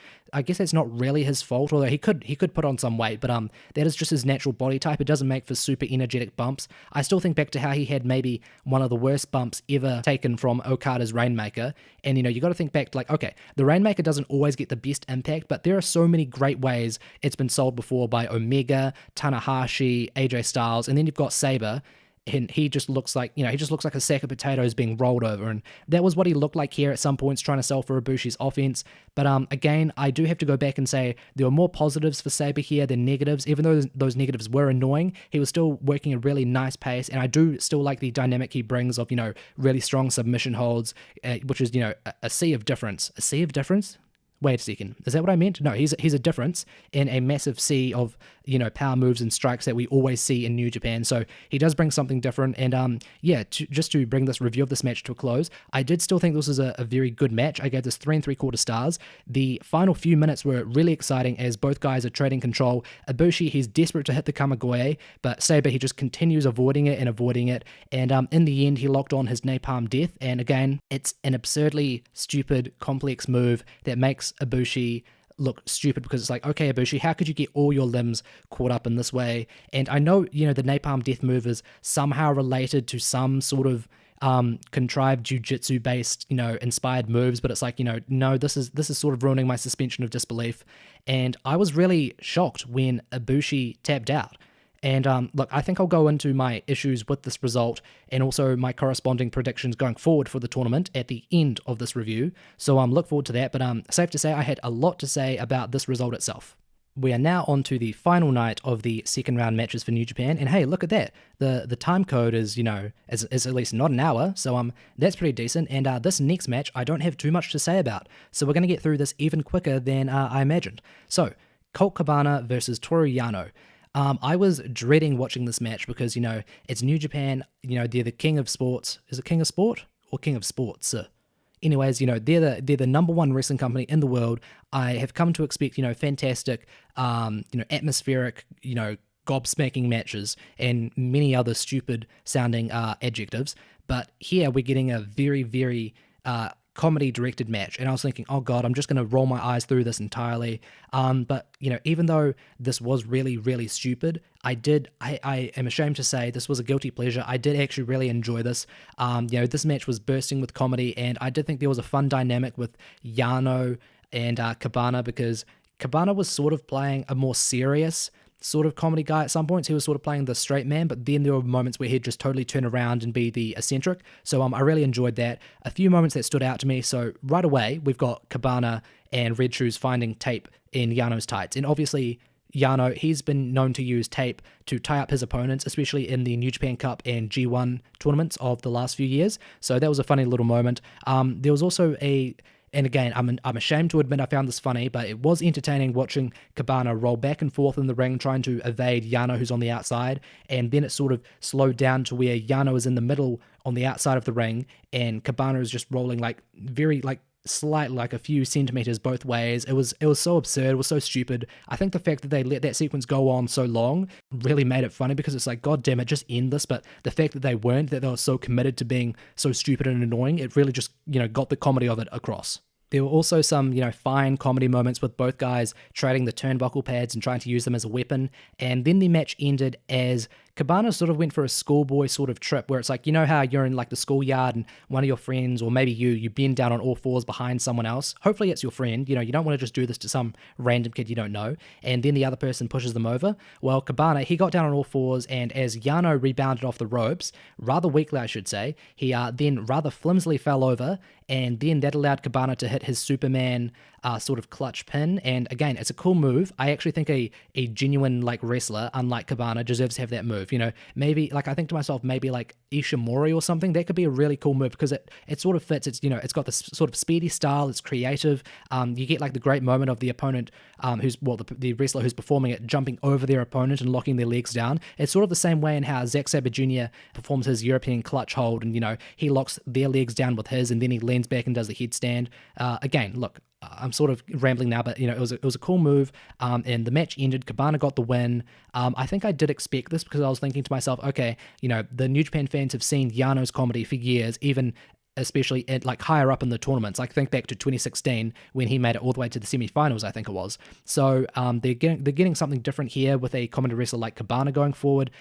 not really his fault, although he could put on some weight, but that is just his natural body type, it doesn't make for super energetic bumps. I still think back to how he had maybe one of the worst bumps ever taken from Okada's Rainmaker. And, you got to think back to like, okay, the Rainmaker doesn't always get the best impact, but there are so many great ways it's been sold before by Omega, Tanahashi, AJ Styles, and then you've got Sabre. And he just looks like, he just looks like a sack of potatoes being rolled over. And that was what he looked like here at some points, trying to sell for Ibushi's offense. But again, I do have to go back and say there were more positives for Sabre here than negatives. Even though those negatives were annoying, he was still working a really nice pace. And I do still like the dynamic he brings of, really strong submission holds, which is, a sea of difference. A sea of difference? Wait a second. Is that what I meant? No, he's a difference in a massive sea of, power moves and strikes that we always see in New Japan. So he does bring something different. And just to bring this review of this match to a close, I did still think this was a very good match. I gave this 3 3/4 stars. The final few minutes were really exciting as both guys are trading control. Ibushi, he's desperate to hit the Kamigoye, but Sabre, he just continues avoiding it. And in the end, he locked on his Napalm Death. And again, it's an absurdly stupid, complex move that makes Ibushi look stupid, because it's like, okay, Ibushi, how could you get all your limbs caught up in this way? And I know, the Napalm Death move is somehow related to some sort of contrived jiu-jitsu based, inspired moves, but it's like, no, this is sort of ruining my suspension of disbelief. And I was really shocked when Ibushi tapped out. And look, I think I'll go into my issues with this result and also my corresponding predictions going forward for the tournament at the end of this review. So look forward to that. But safe to say, I had a lot to say about this result itself. We are now on to the final night of the second round matches for New Japan. And hey, look at that. The time code is, is at least not an hour. So that's pretty decent. And this next match, I don't have too much to say about. So we're going to get through this even quicker than I imagined. So, Colt Cabana versus Toru Yano. I was dreading watching this match because, it's New Japan, they're the king of sports. Is it king of sport or king of sports? Anyways, they're the number one wrestling company in the world. I have come to expect, fantastic, atmospheric, gobsmacking matches and many other stupid sounding adjectives. But here we're getting a very, very comedy directed match, and I was thinking, oh god, I'm just going to roll my eyes through this entirely. But even though this was really, really stupid, I am ashamed to say this was a guilty pleasure. I did actually really enjoy this. This match was bursting with comedy, and I did think there was a fun dynamic with Yano and Cabana, because Cabana was sort of playing a more serious sort of comedy guy at some points. He was sort of playing the straight man, but then there were moments where he'd just totally turn around and be the eccentric. So I really enjoyed that. A few moments that stood out to me. So right away, we've got Cabana and Red Shoes finding tape in Yano's tights. And obviously, Yano, he's been known to use tape to tie up his opponents, especially in the New Japan Cup and G1 tournaments of the last few years. So that was a funny little moment. There was also and again, I'm ashamed to admit I found this funny, but it was entertaining watching Cabana roll back and forth in the ring trying to evade Yano, who's on the outside, and then it sort of slowed down to where Yano is in the middle on the outside of the ring, and Cabana is just rolling slightly, like a few centimeters both ways. It was so absurd, it was so stupid. I think the fact that they let that sequence go on so long really made it funny, because it's like, god damn it, just end this. But the fact that they weren't, that they were so committed to being so stupid and annoying, it really just, got the comedy of it across. There were also some, fine comedy moments with both guys trading the turnbuckle pads and trying to use them as a weapon. And then the match ended as Cabana sort of went for a schoolboy sort of trip, where it's like, how you're in like the schoolyard and one of your friends, or maybe you bend down on all fours behind someone else. Hopefully it's your friend. You don't want to just do this to some random kid you don't know. And then the other person pushes them over. Well, Cabana, he got down on all fours, and as Yano rebounded off the ropes, rather weakly I should say, he then rather flimsily fell over, and then that allowed Cabana to hit his Superman sort of clutch pin. And again, it's a cool move. I actually think a genuine wrestler, unlike Cabana, deserves to have that move. Maybe I think to myself, maybe like Ishimori or something. That could be a really cool move, because it sort of fits. It's it's got this sort of speedy style. It's creative. You get the great moment of the opponent, the wrestler who's performing it, jumping over their opponent and locking their legs down. It's sort of the same way in how Zack Sabre Jr. performs his European clutch hold, and he locks their legs down with his, and then he leans back and does the headstand. Again, look, I'm sort of rambling now, but it was a cool move, and the match ended. Cabana got the win. I think I did expect this, because I was thinking to myself, okay, the New Japan fans have seen Yano's comedy for years, even especially at like higher up in the tournaments. Like think back to 2016 when he made it all the way to the semifinals, I think it was. So they're getting something different here with a comedy wrestler like Cabana going forward.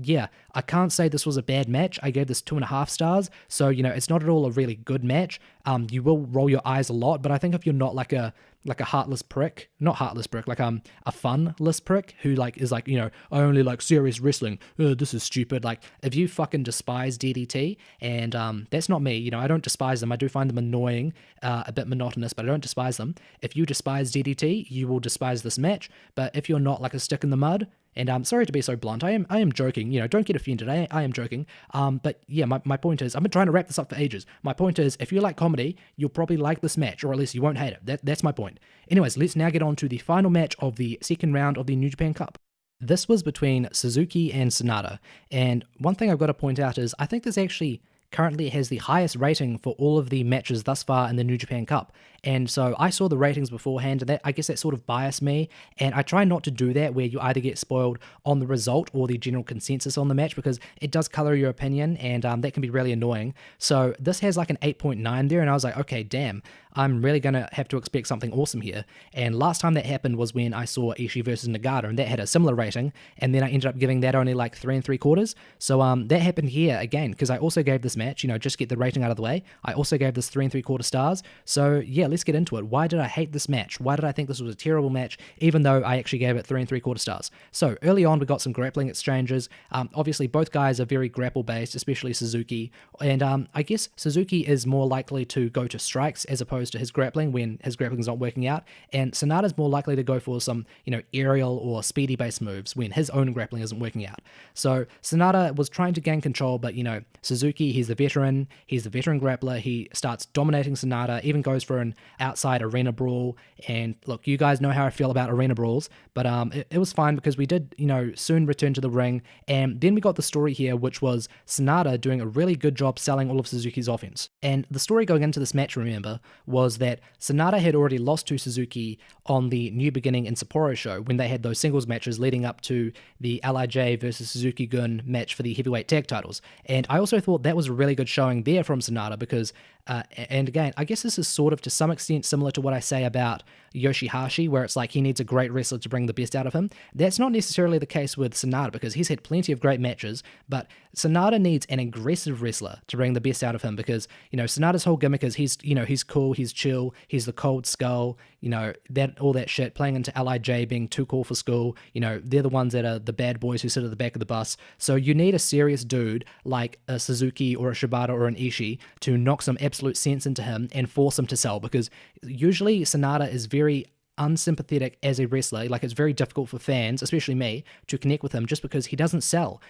Yeah, I can't say this was a bad match. I gave this 2.5 stars. So it's not at all a really good match. You will roll your eyes a lot, but I think if you're not like a heartless prick, not heartless prick, like a funless prick who like is like, I only like serious wrestling, this is stupid. Like if you fucking despise DDT, and that's not me, I don't despise them. I do find them annoying, a bit monotonous, but I don't despise them. If you despise DDT, you will despise this match. But if you're not like a stick in the mud, and I'm sorry to be so blunt, I am joking, don't get offended, I am joking, but yeah, my point is, I've been trying to wrap this up for ages. My point is, if you like comedy, you'll probably like this match, or at least you won't hate it. That's my point. Anyways, let's now get on to the final match of the second round of the New Japan Cup. This was between Suzuki and Sanada, and one thing I've got to point out is, I think this actually currently has the highest rating for all of the matches thus far in the New Japan Cup. And so I saw the ratings beforehand, and I guess that sort of biased me, and I try not to do that where you either get spoiled on the result or the general consensus on the match, because it does color your opinion, and that can be really annoying. So this has like an 8.9 there, and I was like, okay, damn, I'm really going to have to expect something awesome here. And last time that happened was when I saw Ishii versus Nagata, and that had a similar rating, and then I ended up giving that only like 3.75. So that happened here again, because I also gave this match, just get the rating out of the way, I also gave this 3.75 stars. So yeah, let's get into it. Why did I hate this match? Why did I think this was a terrible match, even though I actually gave it 3.75 stars? So early on, we got some grappling exchanges. Obviously, both guys are very grapple-based, especially Suzuki. And I guess Suzuki is more likely to go to strikes as opposed to his grappling when his grappling is not working out. And Sanada's more likely to go for some, aerial or speedy-based moves when his own grappling isn't working out. So Sanada was trying to gain control, but, Suzuki, he's the veteran grappler. He starts dominating Sanada, even goes for an outside arena brawl. And look, you guys know how I feel about arena brawls, but it was fine because we did, soon return to the ring. And then we got the story here, which was Sanada doing a really good job selling all of Suzuki's offense. And the story going into this match, remember, was that Sanada had already lost to Suzuki on the New Beginning in Sapporo show when they had those singles matches leading up to the LIJ versus Suzuki Gun match for the heavyweight tag titles. And I also thought that was a really good showing there from Sanada because, and again, I guess this is sort of to some extent similar to what I say about Yoshi-Hashi, where it's like he needs a great wrestler to bring the best out of him. That's not necessarily the case with Sanada because he's had plenty of great matches, but Sanada needs an aggressive wrestler to bring the best out of him because, Sanada's whole gimmick is he's cool, he's chill, he's the cold skull, that all that shit, playing into LIJ being too cool for school, they're the ones that are the bad boys who sit at the back of the bus. So you need a serious dude like a Suzuki or a Shibata or an Ishii to knock some absolute sense into him and force him to sell, because usually Sanada is very unsympathetic as a wrestler. Like, it's very difficult for fans, especially me, to connect with him just because he doesn't sell,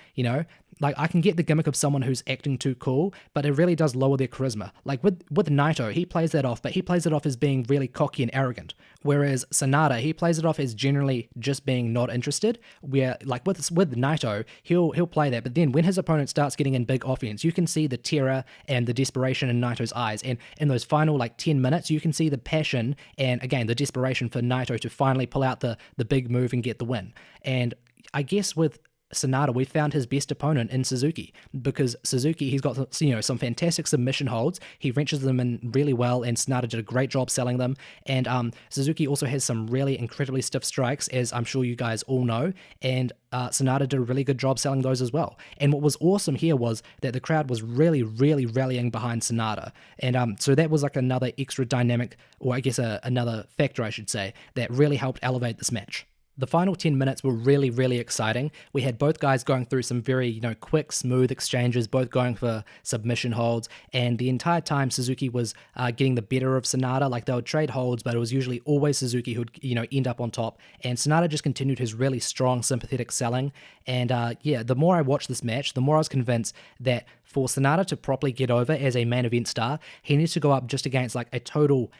Like, I can get the gimmick of someone who's acting too cool, but it really does lower their charisma. Like, with Naito, he plays that off, but he plays it off as being really cocky and arrogant. Whereas Sanada, he plays it off as generally just being not interested, where, like, with Naito, he'll play that, but then when his opponent starts getting in big offense, you can see the terror and the desperation in Naito's eyes, and in those final, 10 minutes, you can see the passion and, again, the desperation for Naito to finally pull out the big move and get the win. And I guess with Sanada, we found his best opponent in Suzuki, because Suzuki, he's got some fantastic submission holds. He wrenches them in really well, and Sanada did a great job selling them. And Suzuki also has some really incredibly stiff strikes, as I'm sure you guys all know, and Sanada did a really good job selling those as well. And what was awesome here was that the crowd was really, really rallying behind Sanada, and so that was like another extra dynamic, or I guess another factor, I should say, that really helped elevate this match. The final 10 minutes were really, really exciting. We had both guys going through some very, quick, smooth exchanges, both going for submission holds, and the entire time Suzuki was getting the better of Sanada. Like, they would trade holds, but it was usually always Suzuki who'd, end up on top, and Sanada just continued his really strong, sympathetic selling. And the more I watched this match, the more I was convinced that for Sanada to properly get over as a main event star, he needs to go up just against, a total,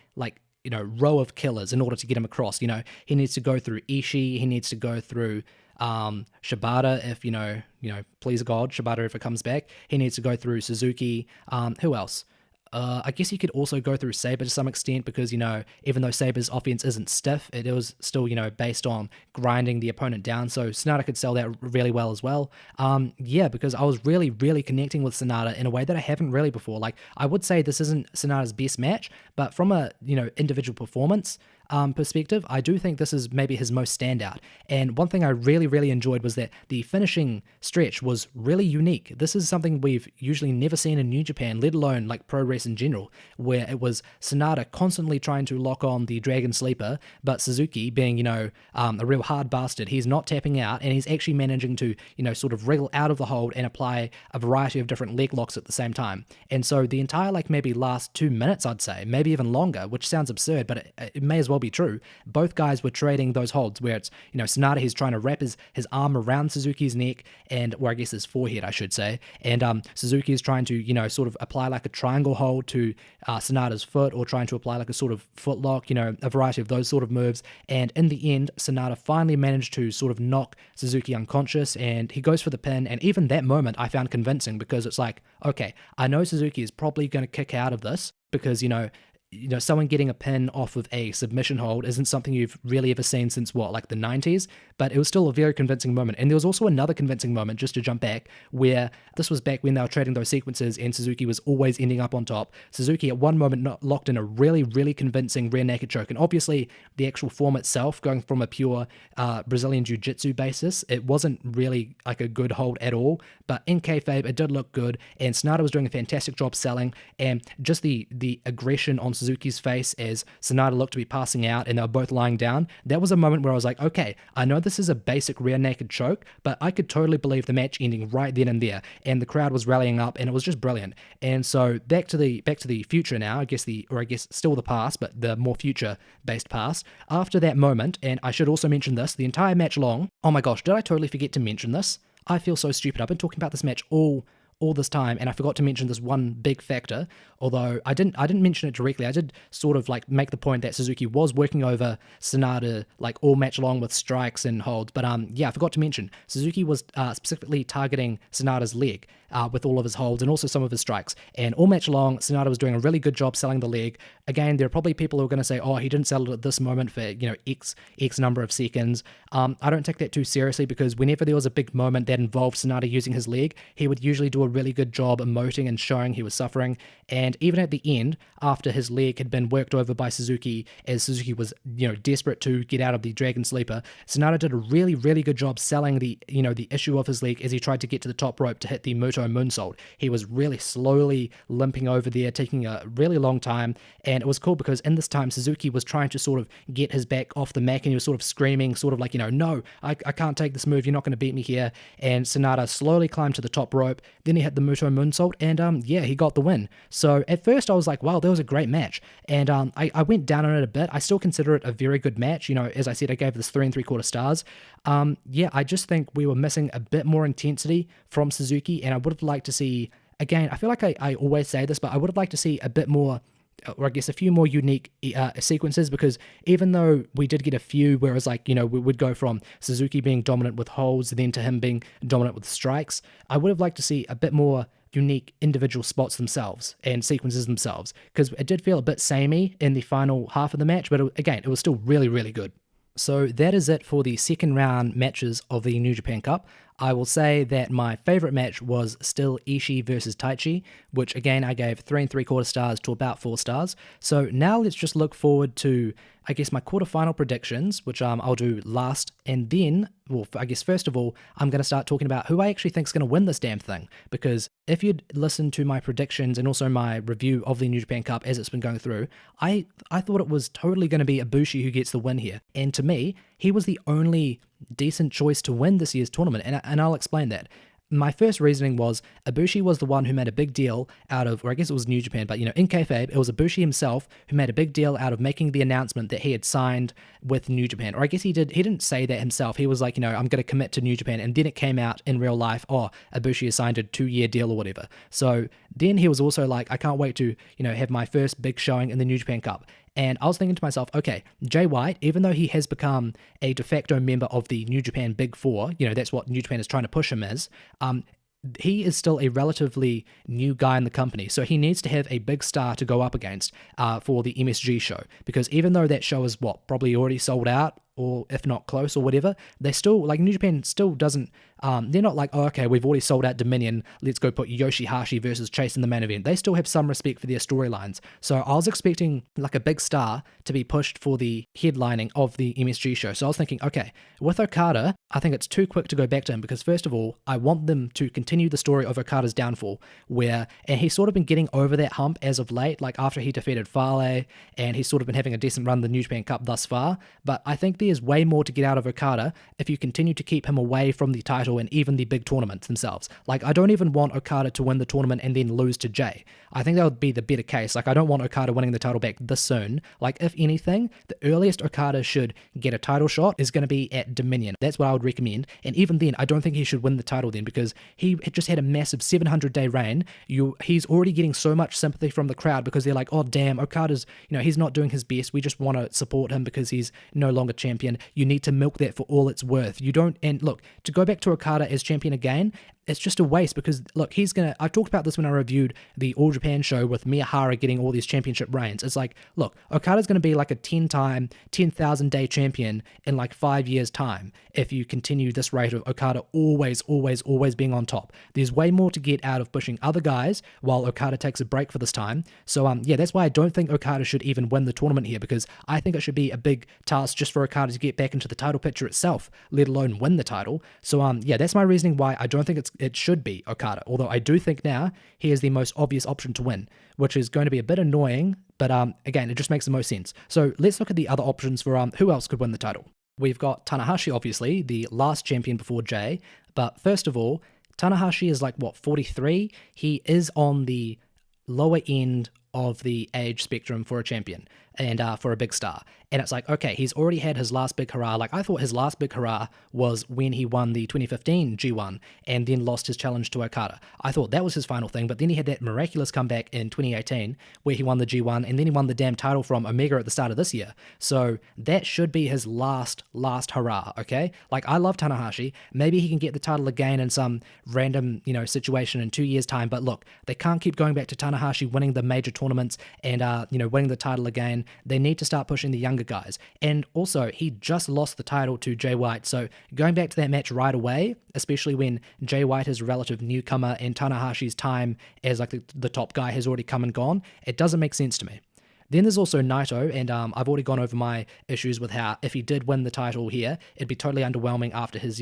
row of killers in order to get him across. He needs to go through Ishii, he needs to go through Shibata if, please God, Shibata if it comes back. He needs to go through Suzuki. Who else? I guess you could also go through Sabre to some extent because, even though Sabre's offense isn't stiff, it was still, based on grinding the opponent down. So Sanada could sell that really well as well. Yeah, because I was really, really connecting with Sanada in a way that I haven't really before. Like, I would say this isn't Sanada's best match, but from a, individual performance, perspective, I do think this is maybe his most standout. And one thing I really, really enjoyed was that the finishing stretch was really unique. This is something we've usually never seen in New Japan, let alone like Puroresu in general, where it was Sanada constantly trying to lock on the Dragon Sleeper, but Suzuki being, a real hard bastard, he's not tapping out and he's actually managing to, sort of wriggle out of the hold and apply a variety of different leg locks at the same time. And so the entire, like maybe last 2 minutes, I'd say, maybe even longer, which sounds absurd, but it may as well be true. Both guys were trading those holds where it's, Sanada, he's trying to wrap his arm around Suzuki's neck or I guess his forehead, I should say. And Suzuki is trying to, sort of apply like a triangle hold to Sanada's foot or trying to apply like a sort of foot lock, a variety of those sort of moves. And in the end, Sanada finally managed to sort of knock Suzuki unconscious and he goes for the pin. And even that moment I found convincing because it's like, okay, I know Suzuki is probably going to kick out of this because, someone getting a pin off of a submission hold isn't something you've really ever seen since like the 90s, but it was still a very convincing moment. And there was also another convincing moment, just to jump back, where this was back when they were trading those sequences and Suzuki was always ending up on top. Suzuki at one moment locked in a really, really convincing rear naked choke. And obviously the actual form itself, going from a pure Brazilian Jiu-Jitsu basis, it wasn't really like a good hold at all, but in kayfabe, it did look good. And Sanada was doing a fantastic job selling, and just the aggression on Suzuki's face as Sanada looked to be passing out and they were both lying down. That was a moment where I was like, okay, I know this is a basic rear naked choke, but I could totally believe the match ending right then and there. And the crowd was rallying up and it was just brilliant. And so back to the future now, I guess still the past, but the more future based past. After that moment, and I should also mention this, the entire match long, oh my gosh, did I totally forget to mention this? I feel so stupid. I've been talking about this match all this time, and I forgot to mention this one big factor, although I didn't mention it directly. I did sort of like make the point that Suzuki was working over Sanada like all match long with strikes and holds, but yeah, I forgot to mention Suzuki was specifically targeting Sanada's leg with all of his holds and also some of his strikes, and all match long Sanada was doing a really good job selling the leg. Again, there are probably people who are going to say, oh, he didn't sell it at this moment for X number of seconds. I don't take that too seriously because whenever there was a big moment that involved Sanada using his leg, he would usually do a really good job emoting and showing he was suffering. And even at the end, after his leg had been worked over by Suzuki, as Suzuki was desperate to get out of the Dragon Sleeper, Sanada did a really, really good job selling the issue of his leg as he tried to get to the top rope to hit the Muto moonsault. He was really slowly limping over there, taking a really long time, and it was cool because in this time Suzuki was trying to sort of get his back off the mat and he was sort of screaming, sort of like, no, I can't take this move, you're not going to beat me here. And Sanada slowly climbed to the top rope, then he hit the Muto moonsault, and yeah, he got the win. So at first I was like, wow, that was a great match, and I went down on it a bit. I still consider it a very good match. As I said, I gave this 3 3/4 stars. Yeah, I just think we were missing a bit more intensity from Suzuki, and I would have liked to see, again, I feel like I always say this, but I would have liked to see a bit more, or I guess a few more unique sequences, because even though we did get a few where it was like, we would go from Suzuki being dominant with holds then to him being dominant with strikes, I would have liked to see a bit more unique individual spots themselves and sequences themselves, because it did feel a bit samey in the final half of the match, but again, it was still really, really good. So that is it for the second round matches of the New Japan Cup. I will say that my favorite match was still Ishii versus Taichi, which again I gave 3 3/4 stars to about 4 stars. So now let's just look forward to, I guess, my quarterfinal predictions, which I'll do last, and then, well, I guess first of all, I'm going to start talking about who I actually think is going to win this damn thing, because if you'd listened to my predictions and also my review of the New Japan Cup as it's been going through, I thought it was totally going to be Ibushi who gets the win here, and to me, he was the only decent choice to win this year's tournament, and I'll explain that. My first reasoning was Ibushi was the one who made a big deal out of, or I guess it was New Japan, but in kayfabe, it was Ibushi himself who made a big deal out of making the announcement that he had signed with New Japan. Or I guess he didn't say that himself. He was like, I'm going to commit to New Japan, and then it came out in real life, Ibushi has signed a 2-year deal or whatever. So then he was also like, I can't wait to, have my first big showing in the New Japan Cup. And I was thinking to myself, okay, Jay White, even though he has become a de facto member of the New Japan Big Four, that's what New Japan is trying to push him as, he is still a relatively new guy in the company, so he needs to have a big star to go up against for the MSG show. Because even though that show is probably already sold out, or if not close or whatever, they still, like, New Japan still doesn't, they're not like, oh, okay, we've already sold out Dominion, let's go put Yoshi-Hashi versus Chase in the main event. They still have some respect for their storylines. So I was expecting like a big star to be pushed for the headlining of the MSG show. So I was thinking, okay, with Okada, I think it's too quick to go back to him, because first of all, I want them to continue the story of Okada's downfall, and he's sort of been getting over that hump as of late, like after he defeated Fale, and he's sort of been having a decent run in the New Japan Cup thus far. But I think there's way more to get out of Okada if you continue to keep him away from the title and even the big tournaments themselves. Like, I don't even want Okada to win the tournament and then lose to Jay. I think that would be the better case. Like, I don't want Okada winning the title back this soon. Like, if anything, the earliest Okada should get a title shot is going to be at Dominion. That's what I would recommend. And even then, I don't think he should win the title then, because he just had a massive 700-day reign. He's already getting so much sympathy from the crowd, because they're like, oh damn, Okada's, he's not doing his best. We just want to support him because he's no longer champion. You need to milk that for all it's worth. You don't, and look, to go back to Okada as champion again, it's just a waste, because look, I talked about this when I reviewed the All Japan show with Miyahara getting all these championship reigns. It's like, look, Okada's going to be like a 10,000-day champion in like 5 years time if you continue this rate of Okada always being on top. There's way more to get out of pushing other guys while Okada takes a break for this time. So yeah, that's why I don't think Okada should even win the tournament here, because I think it should be a big task just for Okada to get back into the title picture itself, let alone win the title. So yeah, that's my reasoning why I don't think it should be Okada, although I do think now he is the most obvious option to win, which is going to be a bit annoying, but again, it just makes the most sense. So let's look at the other options for who else could win the title. We've got Tanahashi, obviously, the last champion before Jay, but first of all, Tanahashi is like, 43? He is on the lower end of the age spectrum for a champion and for a big star. And it's like, okay, he's already had his last big hurrah. Like, I thought his last big hurrah was when he won the 2015 G1 and then lost his challenge to Okada. I thought that was his final thing, but then he had that miraculous comeback in 2018 where he won the G1 and then he won the damn title from Omega at the start of this year. So that should be his last hurrah, okay? Like, I love Tanahashi. Maybe he can get the title again in some random, situation in 2 years' time, but look, they can't keep going back to Tanahashi winning the major tournaments and, winning the title again. They need to start pushing the younger guys. And also, he just lost the title to Jay White, so going back to that match right away, especially when Jay White is a relative newcomer and Tanahashi's time as like the top guy has already come and gone, it doesn't make sense to me. Then there's also Naito, and I've already gone over my issues with how if he did win the title here, it'd be totally underwhelming after his,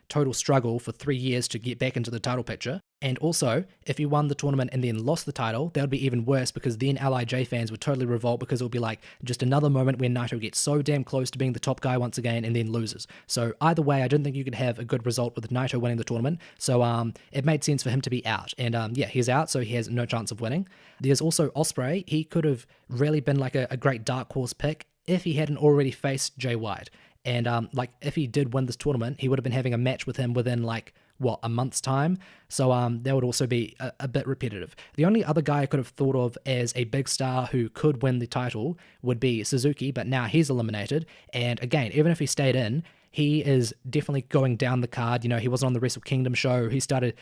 total struggle for 3 years to get back into the title picture. And also, if he won the tournament and then lost the title, that would be even worse, because then LIJ fans would totally revolt, because it would be like just another moment where Naito gets so damn close to being the top guy once again and then loses. So either way, I didn't think you could have a good result with Naito winning the tournament. So it made sense for him to be out. And yeah, he's out, so he has no chance of winning. There's also Ospreay. He could have really been like a great dark horse pick if he hadn't already faced Jay White. And like, if he did win this tournament, he would have been having a match with him within like, a month's time. So that would also be a bit repetitive. The only other guy I could have thought of as a big star who could win the title would be Suzuki, but now he's eliminated. And again, even if he stayed in, he is definitely going down the card. He wasn't on the Wrestle Kingdom show. He started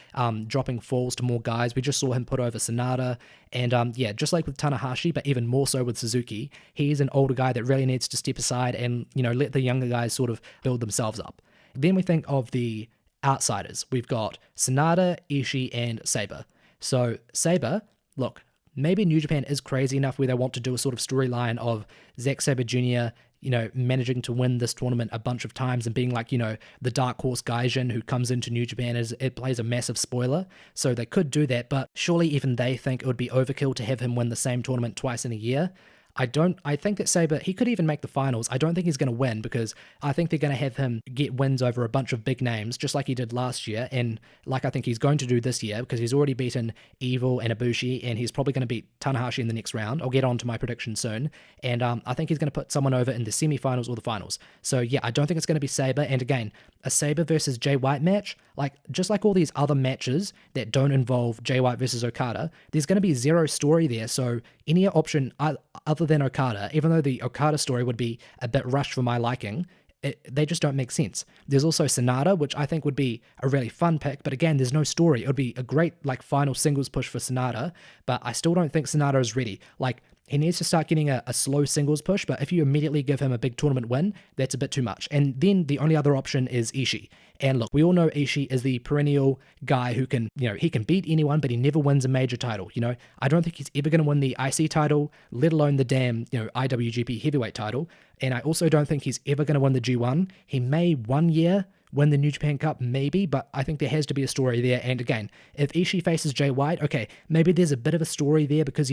dropping falls to more guys. We just saw him put over Sanada. And yeah, just like with Tanahashi, but even more so with Suzuki, he's an older guy that really needs to step aside and, let the younger guys sort of build themselves up. Then we think of the outsiders. We've got Sanada, Ishii, and Sabre. So Sabre, look, maybe New Japan is crazy enough where they want to do a sort of storyline of Zack Sabre Jr., managing to win this tournament a bunch of times and being like, the dark horse Gaijin who comes into New Japan as it plays a massive spoiler. So they could do that, but surely even they think it would be overkill to have him win the same tournament twice in a year. I think that Sabre, he could even make the finals. I don't think he's going to win, because I think they're going to have him get wins over a bunch of big names, just like he did last year, and like I think he's going to do this year, because he's already beaten Evil and Ibushi, and he's probably going to beat Tanahashi in the next round. I'll get on to my prediction soon, and I think he's going to put someone over in the semifinals or the finals. So yeah, I don't think it's going to be Sabre, and again, a Sabre versus Jay White match, just like all these other matches that don't involve Jay White versus Okada, there's going to be zero story there, so any option other than Okada, even though the Okada story would be a bit rushed for my liking, they just don't make sense. There's also Sanada, which I think would be a really fun pick, but again, there's no story. It would be a great like final singles push for Sanada, but I still don't think Sanada is ready. Like, he needs to start getting a slow singles push, but if you immediately give him a big tournament win, that's a bit too much. And then the only other option is Ishii. And look, we all know Ishii is the perennial guy who can, he can beat anyone, but he never wins a major title. I don't think he's ever going to win the IC title, let alone the damn, IWGP heavyweight title. And I also don't think he's ever going to win the G1. He may one year win the New Japan Cup, maybe, but I think there has to be a story there. And again, if Ishii faces Jay White, okay, maybe there's a bit of a story there because,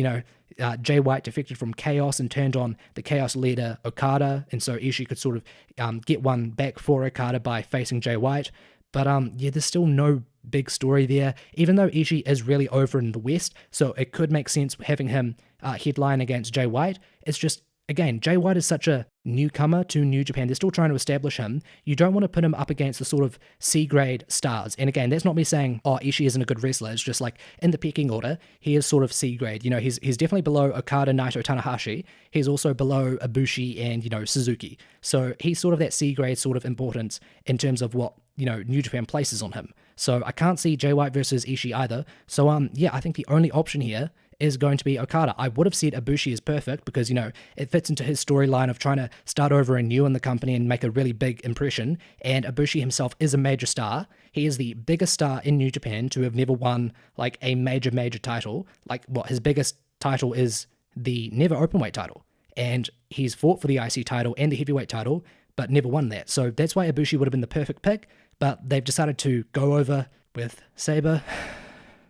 Jay White defected from Chaos and turned on the Chaos leader Okada, and so Ishii could sort of get one back for Okada by facing Jay White. But there's still no big story there, even though Ishii is really over in the West, so it could make sense having him headline against Jay White. It's just, again, Jay White is such a newcomer to New Japan. They're still trying to establish him. You don't want to put him up against the sort of C-grade stars. And again, that's not me saying, Ishii isn't a good wrestler. It's just like, in the pecking order, he is sort of C-grade. He's definitely below Okada, Naito, Tanahashi. He's also below Ibushi and, Suzuki. So he's sort of that C-grade sort of importance in terms of what, New Japan places on him. So I can't see Jay White versus Ishii either. So, I think the only option here is going to be Okada. I would have said Ibushi is perfect because, it fits into his storyline of trying to start over anew in the company and make a really big impression. And Ibushi himself is a major star. He is the biggest star in New Japan to have never won like a major title. Like, his biggest title is the never openweight title. And he's fought for the IC title and the heavyweight title, but never won that. So that's why Ibushi would have been the perfect pick, but they've decided to go over with Sabre.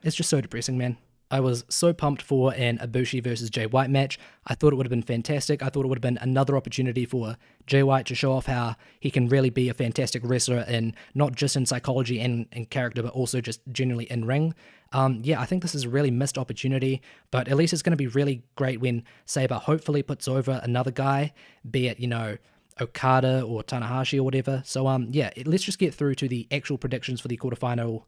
It's just so depressing, man. I was so pumped for an Ibushi versus Jay White match. I thought it would have been fantastic. I thought it would have been another opportunity for Jay White to show off how he can really be a fantastic wrestler, in not just in psychology and character, but also just generally in ring. I think this is a really missed opportunity, but at least it's going to be really great when Sabre hopefully puts over another guy, be it, Okada or Tanahashi or whatever. So, let's just get through to the actual predictions for the quarterfinal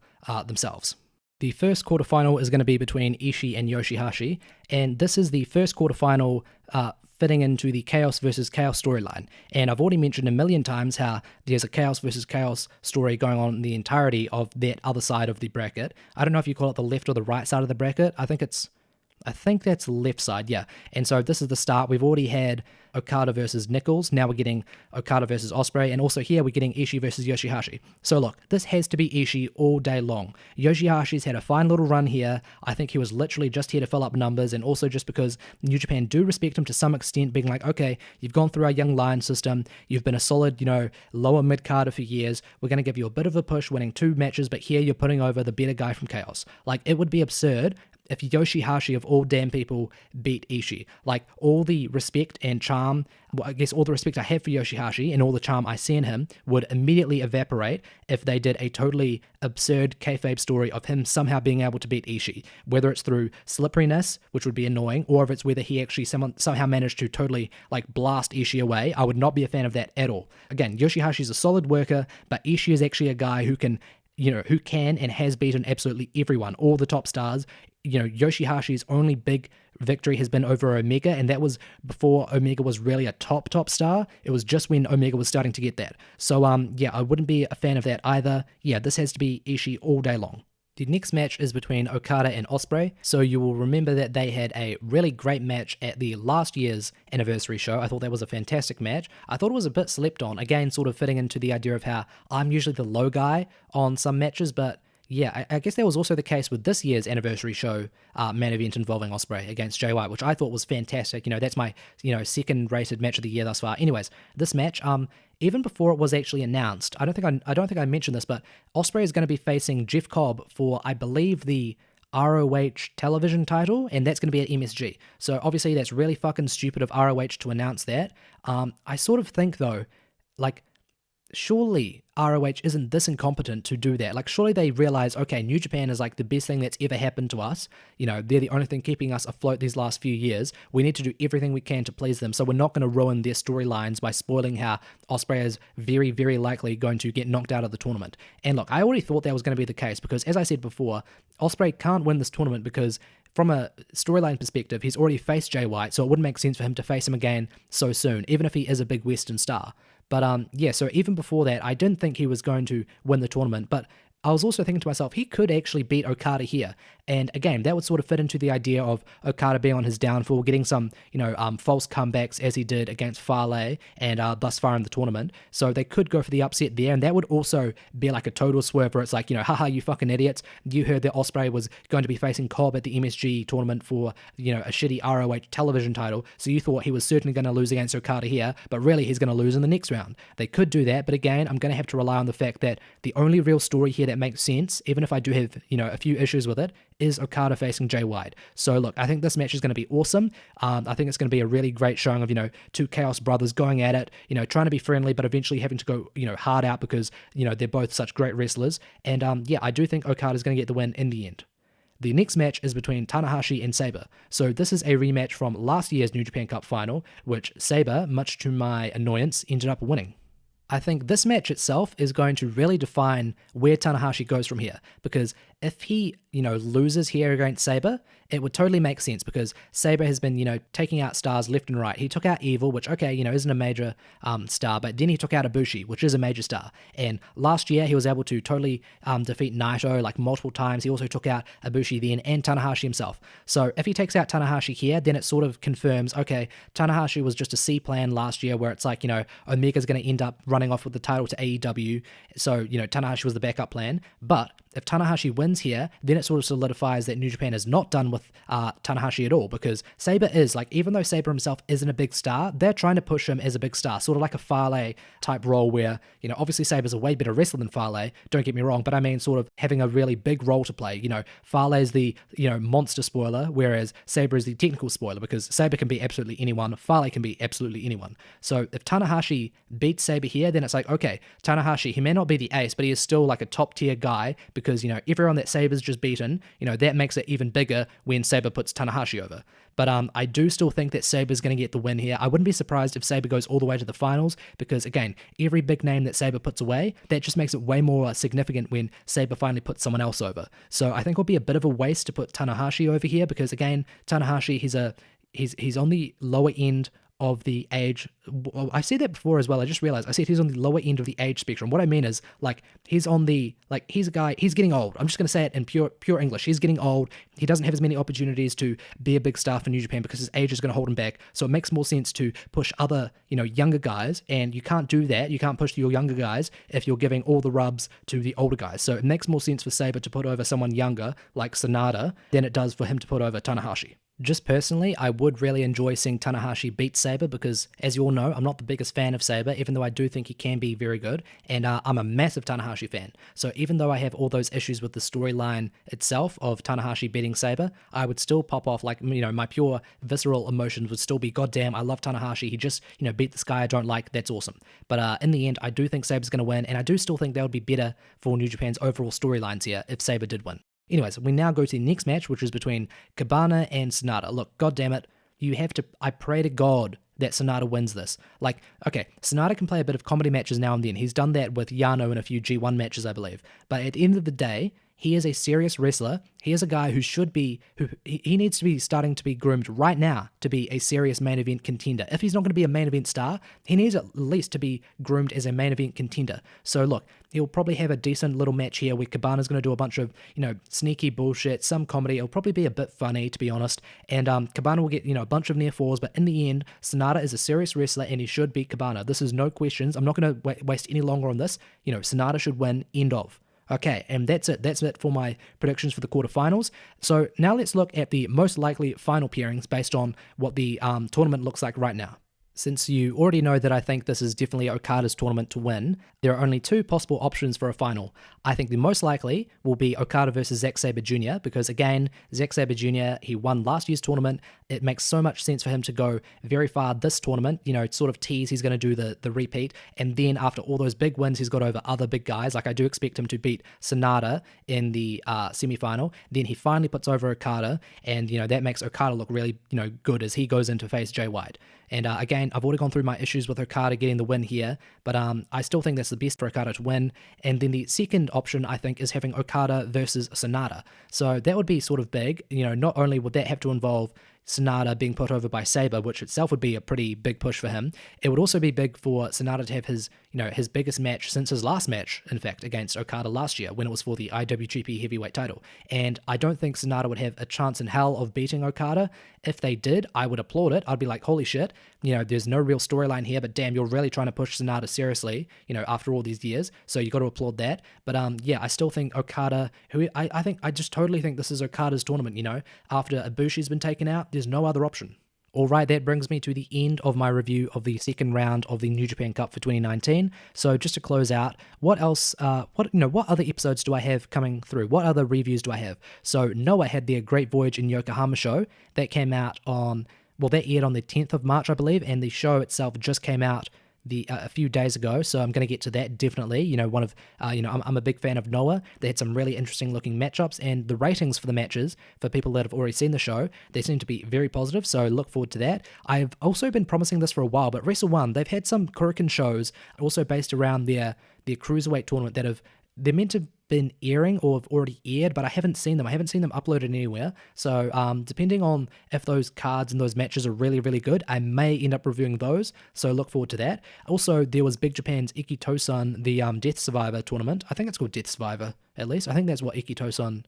themselves. The first quarterfinal is going to be between Ishii and Yoshi-Hashi, and this is the first quarterfinal fitting into the Chaos versus Chaos storyline. And I've already mentioned a million times how there's a Chaos versus Chaos story going on in the entirety of that other side of the bracket. I don't know if you call it the left or the right side of the bracket. I think that's left side, yeah. And so this is the start. We've already had Okada versus Nichols. Now we're getting Okada versus Ospreay. And also here we're getting Ishii versus Yoshi-Hashi. So look, this has to be Ishii all day long. Yoshi-Hashi's had a fine little run here. I think he was literally just here to fill up numbers, and also just because New Japan do respect him to some extent, being like, okay, you've gone through our Young Lion system. You've been a solid, lower mid-carder for years. We're going to give you a bit of a push, winning 2 matches, but here you're putting over the better guy from Chaos. Like, it would be absurd if Yoshi-Hashi of all damn people beat Ishii. Like, all the respect and charm, well, I guess all the respect I have for Yoshi-Hashi and all the charm I see in him would immediately evaporate if they did a totally absurd kayfabe story of him somehow being able to beat Ishii, whether it's through slipperiness, which would be annoying, or if it's whether he actually somehow managed to totally like blast Ishii away. I would not be a fan of that at all. Again, Yoshi-Hashi's a solid worker, but Ishii is actually a guy who can and has beaten absolutely everyone, all the top stars. Yoshi-Hashi's only big victory has been over Omega, and that was before Omega was really a top star. It was just when Omega was starting to get that. So, I wouldn't be a fan of that either. Yeah, this has to be Ishii all day long. The next match is between Okada and Ospreay, so you will remember that they had a really great match at the last year's anniversary show. I thought that was a fantastic match. I thought it was a bit slept on, again, sort of fitting into the idea of how I'm usually the low guy on some matches, but yeah, I guess that was also the case with this year's anniversary show main event involving Ospreay against Jay White, which I thought was fantastic. That's my second rated match of the year thus far. Anyways, this match, even before it was actually announced, I don't think I mentioned this, but Ospreay is going to be facing Jeff Cobb for, I believe, the ROH television title, and that's going to be at MSG. So obviously that's really fucking stupid of ROH to announce that. I sort of think though, like, surely ROH isn't this incompetent to do that. Like, surely they realize, okay, New Japan is like the best thing that's ever happened to us. They're the only thing keeping us afloat these last few years. We need to do everything we can to please them. So we're not going to ruin their storylines by spoiling how Ospreay is very, very likely going to get knocked out of the tournament. And look, I already thought that was going to be the case because, as I said before, Ospreay can't win this tournament because from a storyline perspective, he's already faced Jay White, so it wouldn't make sense for him to face him again so soon, even if he is a big Western star. But yeah, so even before that, I didn't think he was going to win the tournament, but I was also thinking to myself, he could actually beat Okada here. And again, that would sort of fit into the idea of Okada being on his downfall, getting some, false comebacks as he did against Fale and thus far in the tournament. So they could go for the upset there. And that would also be like a total swerve where it's like, haha, you fucking idiots. You heard that Ospreay was going to be facing Cobb at the MSG tournament for, a shitty ROH television title. So you thought he was certainly going to lose against Okada here, but really he's going to lose in the next round. They could do that. But again, I'm going to have to rely on the fact that the only real story here that makes sense, even if I do have, a few issues with it, is Okada facing Jay White. So look, I think this match is going to be awesome. I think it's going to be a really great showing of, two Chaos brothers going at it, trying to be friendly, but eventually having to go, hard out because, they're both such great wrestlers. And yeah, I do think Okada's going to get the win in the end. The next match is between Tanahashi and Sabre. So this is a rematch from last year's New Japan Cup final, which Sabre, much to my annoyance, ended up winning. I think this match itself is going to really define where Tanahashi goes from here, because if he, loses here against Sabre, it would totally make sense because Sabre has been, taking out stars left and right. He took out Evil, which, okay, isn't a major star, but then he took out Ibushi, which is a major star. And last year, he was able to totally defeat Naito, like, multiple times. He also took out Ibushi then and Tanahashi himself. So if he takes out Tanahashi here, then it sort of confirms, okay, Tanahashi was just a C plan last year where it's like, Omega's going to end up running off with the title to AEW. So, Tanahashi was the backup plan. But if Tanahashi wins here, then it sort of solidifies that New Japan is not done with Tanahashi at all, because Sabre is, like, even though Sabre himself isn't a big star, they're trying to push him as a big star, sort of like a Fale type role where, obviously Sabre's a way better wrestler than Fale, don't get me wrong, but I mean sort of having a really big role to play. Fale is the, monster spoiler, whereas Sabre is the technical spoiler, because Sabre can be absolutely anyone, Fale can be absolutely anyone. So if Tanahashi beats Sabre here, then it's like, okay, Tanahashi, he may not be the ace, but he is still like a top tier guy, because, everyone that Sabre's just beaten, that makes it even bigger when Sabre puts Tanahashi over. But I do still think that Sabre's going to get the win here. I wouldn't be surprised if Sabre goes all the way to the finals, because again, every big name that Sabre puts away, that just makes it way more significant when Sabre finally puts someone else over. So I think it'll be a bit of a waste to put Tanahashi over here, because again, Tanahashi, he's on the lower end of the age. Well, I said that before as well. I just realized I said he's on the lower end of the age spectrum. What I mean is, like, he's on the, like, he's a guy, he's getting old. I'm just going to say it in pure English. He's getting old. He doesn't have as many opportunities to be a big star for New Japan because his age is going to hold him back. So it makes more sense to push other, younger guys, and you can't do that. You can't push your younger guys if you're giving all the rubs to the older guys. So it makes more sense for Sabre to put over someone younger, like Sanada, than it does for him to put over Tanahashi. Just personally, I would really enjoy seeing Tanahashi beat Sabre because, as you all know, I'm not the biggest fan of Sabre, even though I do think he can be very good, and I'm a massive Tanahashi fan. So even though I have all those issues with the storyline itself of Tanahashi beating Sabre, I would still pop off, like, my pure visceral emotions would still be, goddamn, I love Tanahashi, he just, beat this guy I don't like, that's awesome. But in the end, I do think Sabre's going to win, and I do still think that would be better for New Japan's overall storylines here if Sabre did win. Anyways, we now go to the next match, which is between Cabana and Sanada. Look, goddammit, you have to, I pray to God that Sanada wins this. Like, okay, Sanada can play a bit of comedy matches now and then. He's done that with Yano in a few G1 matches, I believe. But at the end of the day, he is a serious wrestler. He is a guy who should be, he needs to be starting to be groomed right now to be a serious main event contender. If he's not going to be a main event star, he needs at least to be groomed as a main event contender. So look, he'll probably have a decent little match here where Cabana's going to do a bunch of, sneaky bullshit, some comedy. It'll probably be a bit funny, to be honest. And Cabana will get, a bunch of near falls. But in the end, Sanada is a serious wrestler and he should beat Cabana. This is no questions. I'm not going to waste any longer on this. Sanada should win, end of. Okay, and that's it. That's it for my predictions for the quarterfinals. So now let's look at the most likely final pairings based on what the tournament looks like right now. Since you already know that I think this is definitely Okada's tournament to win, there are only two possible options for a final. I think the most likely will be Okada versus Zack Sabre Jr. because, again, Zack Sabre Jr., he won last year's tournament. It makes so much sense for him to go very far this tournament, sort of tease he's going to do the repeat. And then after all those big wins he's got over other big guys, like I do expect him to beat Sanada in the semi-final. Then he finally puts over Okada, and, that makes Okada look really, good as he goes in to face Jay White. And again, I've already gone through my issues with Okada getting the win here, but I still think that's the best for Okada to win. And then the second option, I think, is having Okada versus Sanada. So that would be sort of big. Not only would that have to involve Sanada being put over by Sabre, which itself would be a pretty big push for him. It would also be big for Sanada to have his, his biggest match since his last match, in fact, against Okada last year when it was for the IWGP Heavyweight title. And I don't think Sanada would have a chance in hell of beating Okada. If they did, I would applaud it. I'd be like, holy shit, there's no real storyline here, but damn, you're really trying to push Sanada seriously, after all these years. So you got to applaud that. But yeah, I still think Okada, who I just totally think this is Okada's tournament, after Ibushi's been taken out, there's no other option. Alright, that brings me to the end of my review of the second round of the New Japan Cup for 2019. So just to close out, what else, what other episodes do I have coming through? What other reviews do I have? So Noah had their Great Voyage in Yokohama show that came out on, that aired on the 10th of March, I believe, and the show itself just came out a few days ago, so I'm going to get to that definitely. I'm a big fan of Noah. They had some really interesting looking matchups, and the ratings for the matches, for people that have already seen the show, they seem to be very positive, so look forward to that. I've also been promising this for a while, but Wrestle One, they've had some Korakuen shows also based around their Cruiserweight tournament that they're meant to have been airing or have already aired, but I haven't seen them. I haven't seen them uploaded anywhere. So depending on if those cards and those matches are really, really good, I may end up reviewing those. So look forward to that. Also, there was Big Japan's Ikitosan, the Death Survivor tournament. I think it's called Death Survivor, at least. I think that's what Ikitosan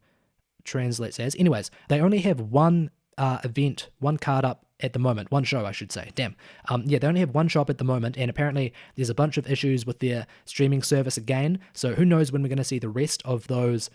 translates as. Anyways, they only have one event, one card up at the moment, one show I should say, damn. Yeah, they only have one shop at the moment, and apparently there's a bunch of issues with their streaming service again, so who knows when we're going to see the rest of those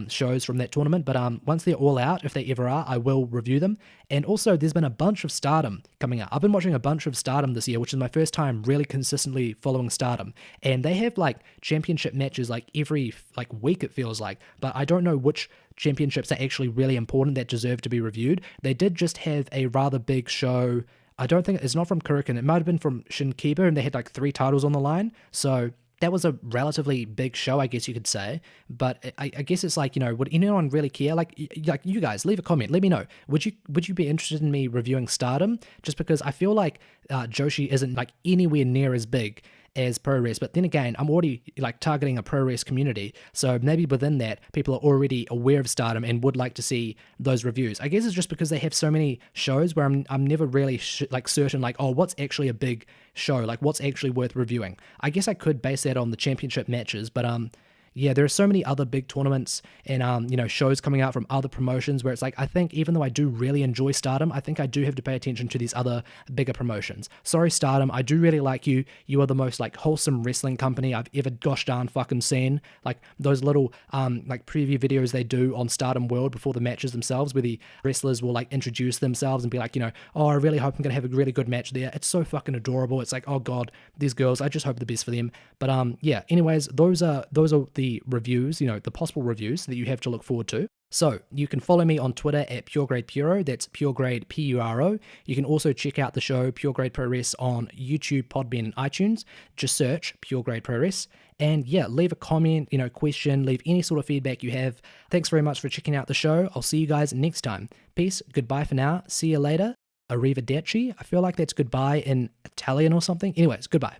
shows from that tournament, but once they're all out, if they ever are, I will review them. And also, there's been a bunch of Stardom coming out. I've been watching a bunch of Stardom this year, which is my first time really consistently following Stardom, and they have like championship matches like every week, it feels like, but I don't know which championships are actually really important that deserve to be reviewed. They did just have a rather big show. I don't think it's not from Korakuen. It might have been from Shinkiba, and they had like 3 titles on the line. So that was a relatively big show, I guess you could say. But I guess it's like, would anyone really care? Like you guys, leave a comment. Let me know. Would you be interested in me reviewing Stardom? Just because I feel like Joshi isn't like anywhere near as big as Puroresu, but then again, I'm already like targeting a Puroresu community, so maybe within that, people are already aware of Stardom and would like to see those reviews. I guess it's just because they have so many shows where I'm never really certain, like, oh, what's actually a big show, like what's actually worth reviewing. I guess I could base that on the championship matches, but yeah, there are so many other big tournaments and, shows coming out from other promotions where it's like, I think even though I do really enjoy Stardom, I think I do have to pay attention to these other bigger promotions. Sorry, Stardom, I do really like you. You are the most like wholesome wrestling company I've ever gosh darn fucking seen. Like those little like preview videos they do on Stardom World before the matches themselves, where the wrestlers will like introduce themselves and be like, oh, I really hope I'm gonna have a really good match there. It's so fucking adorable. It's like, oh god, these girls, I just hope the best for them. But yeah, anyways, those are the reviews, the possible reviews that you have to look forward to. So you can follow me on Twitter at Puregrade Puro, that's Puregrade Puro. You can also check out the show Puregrade Puroresu on YouTube, Podbean, and iTunes. Just search Puregrade Puroresu. And yeah, leave a comment, question, leave any sort of feedback you have. Thanks very much for checking out the show. I'll see you guys next time. Peace, goodbye for now, see you later. Arrivederci. I feel like that's goodbye in Italian or something. Anyways, goodbye.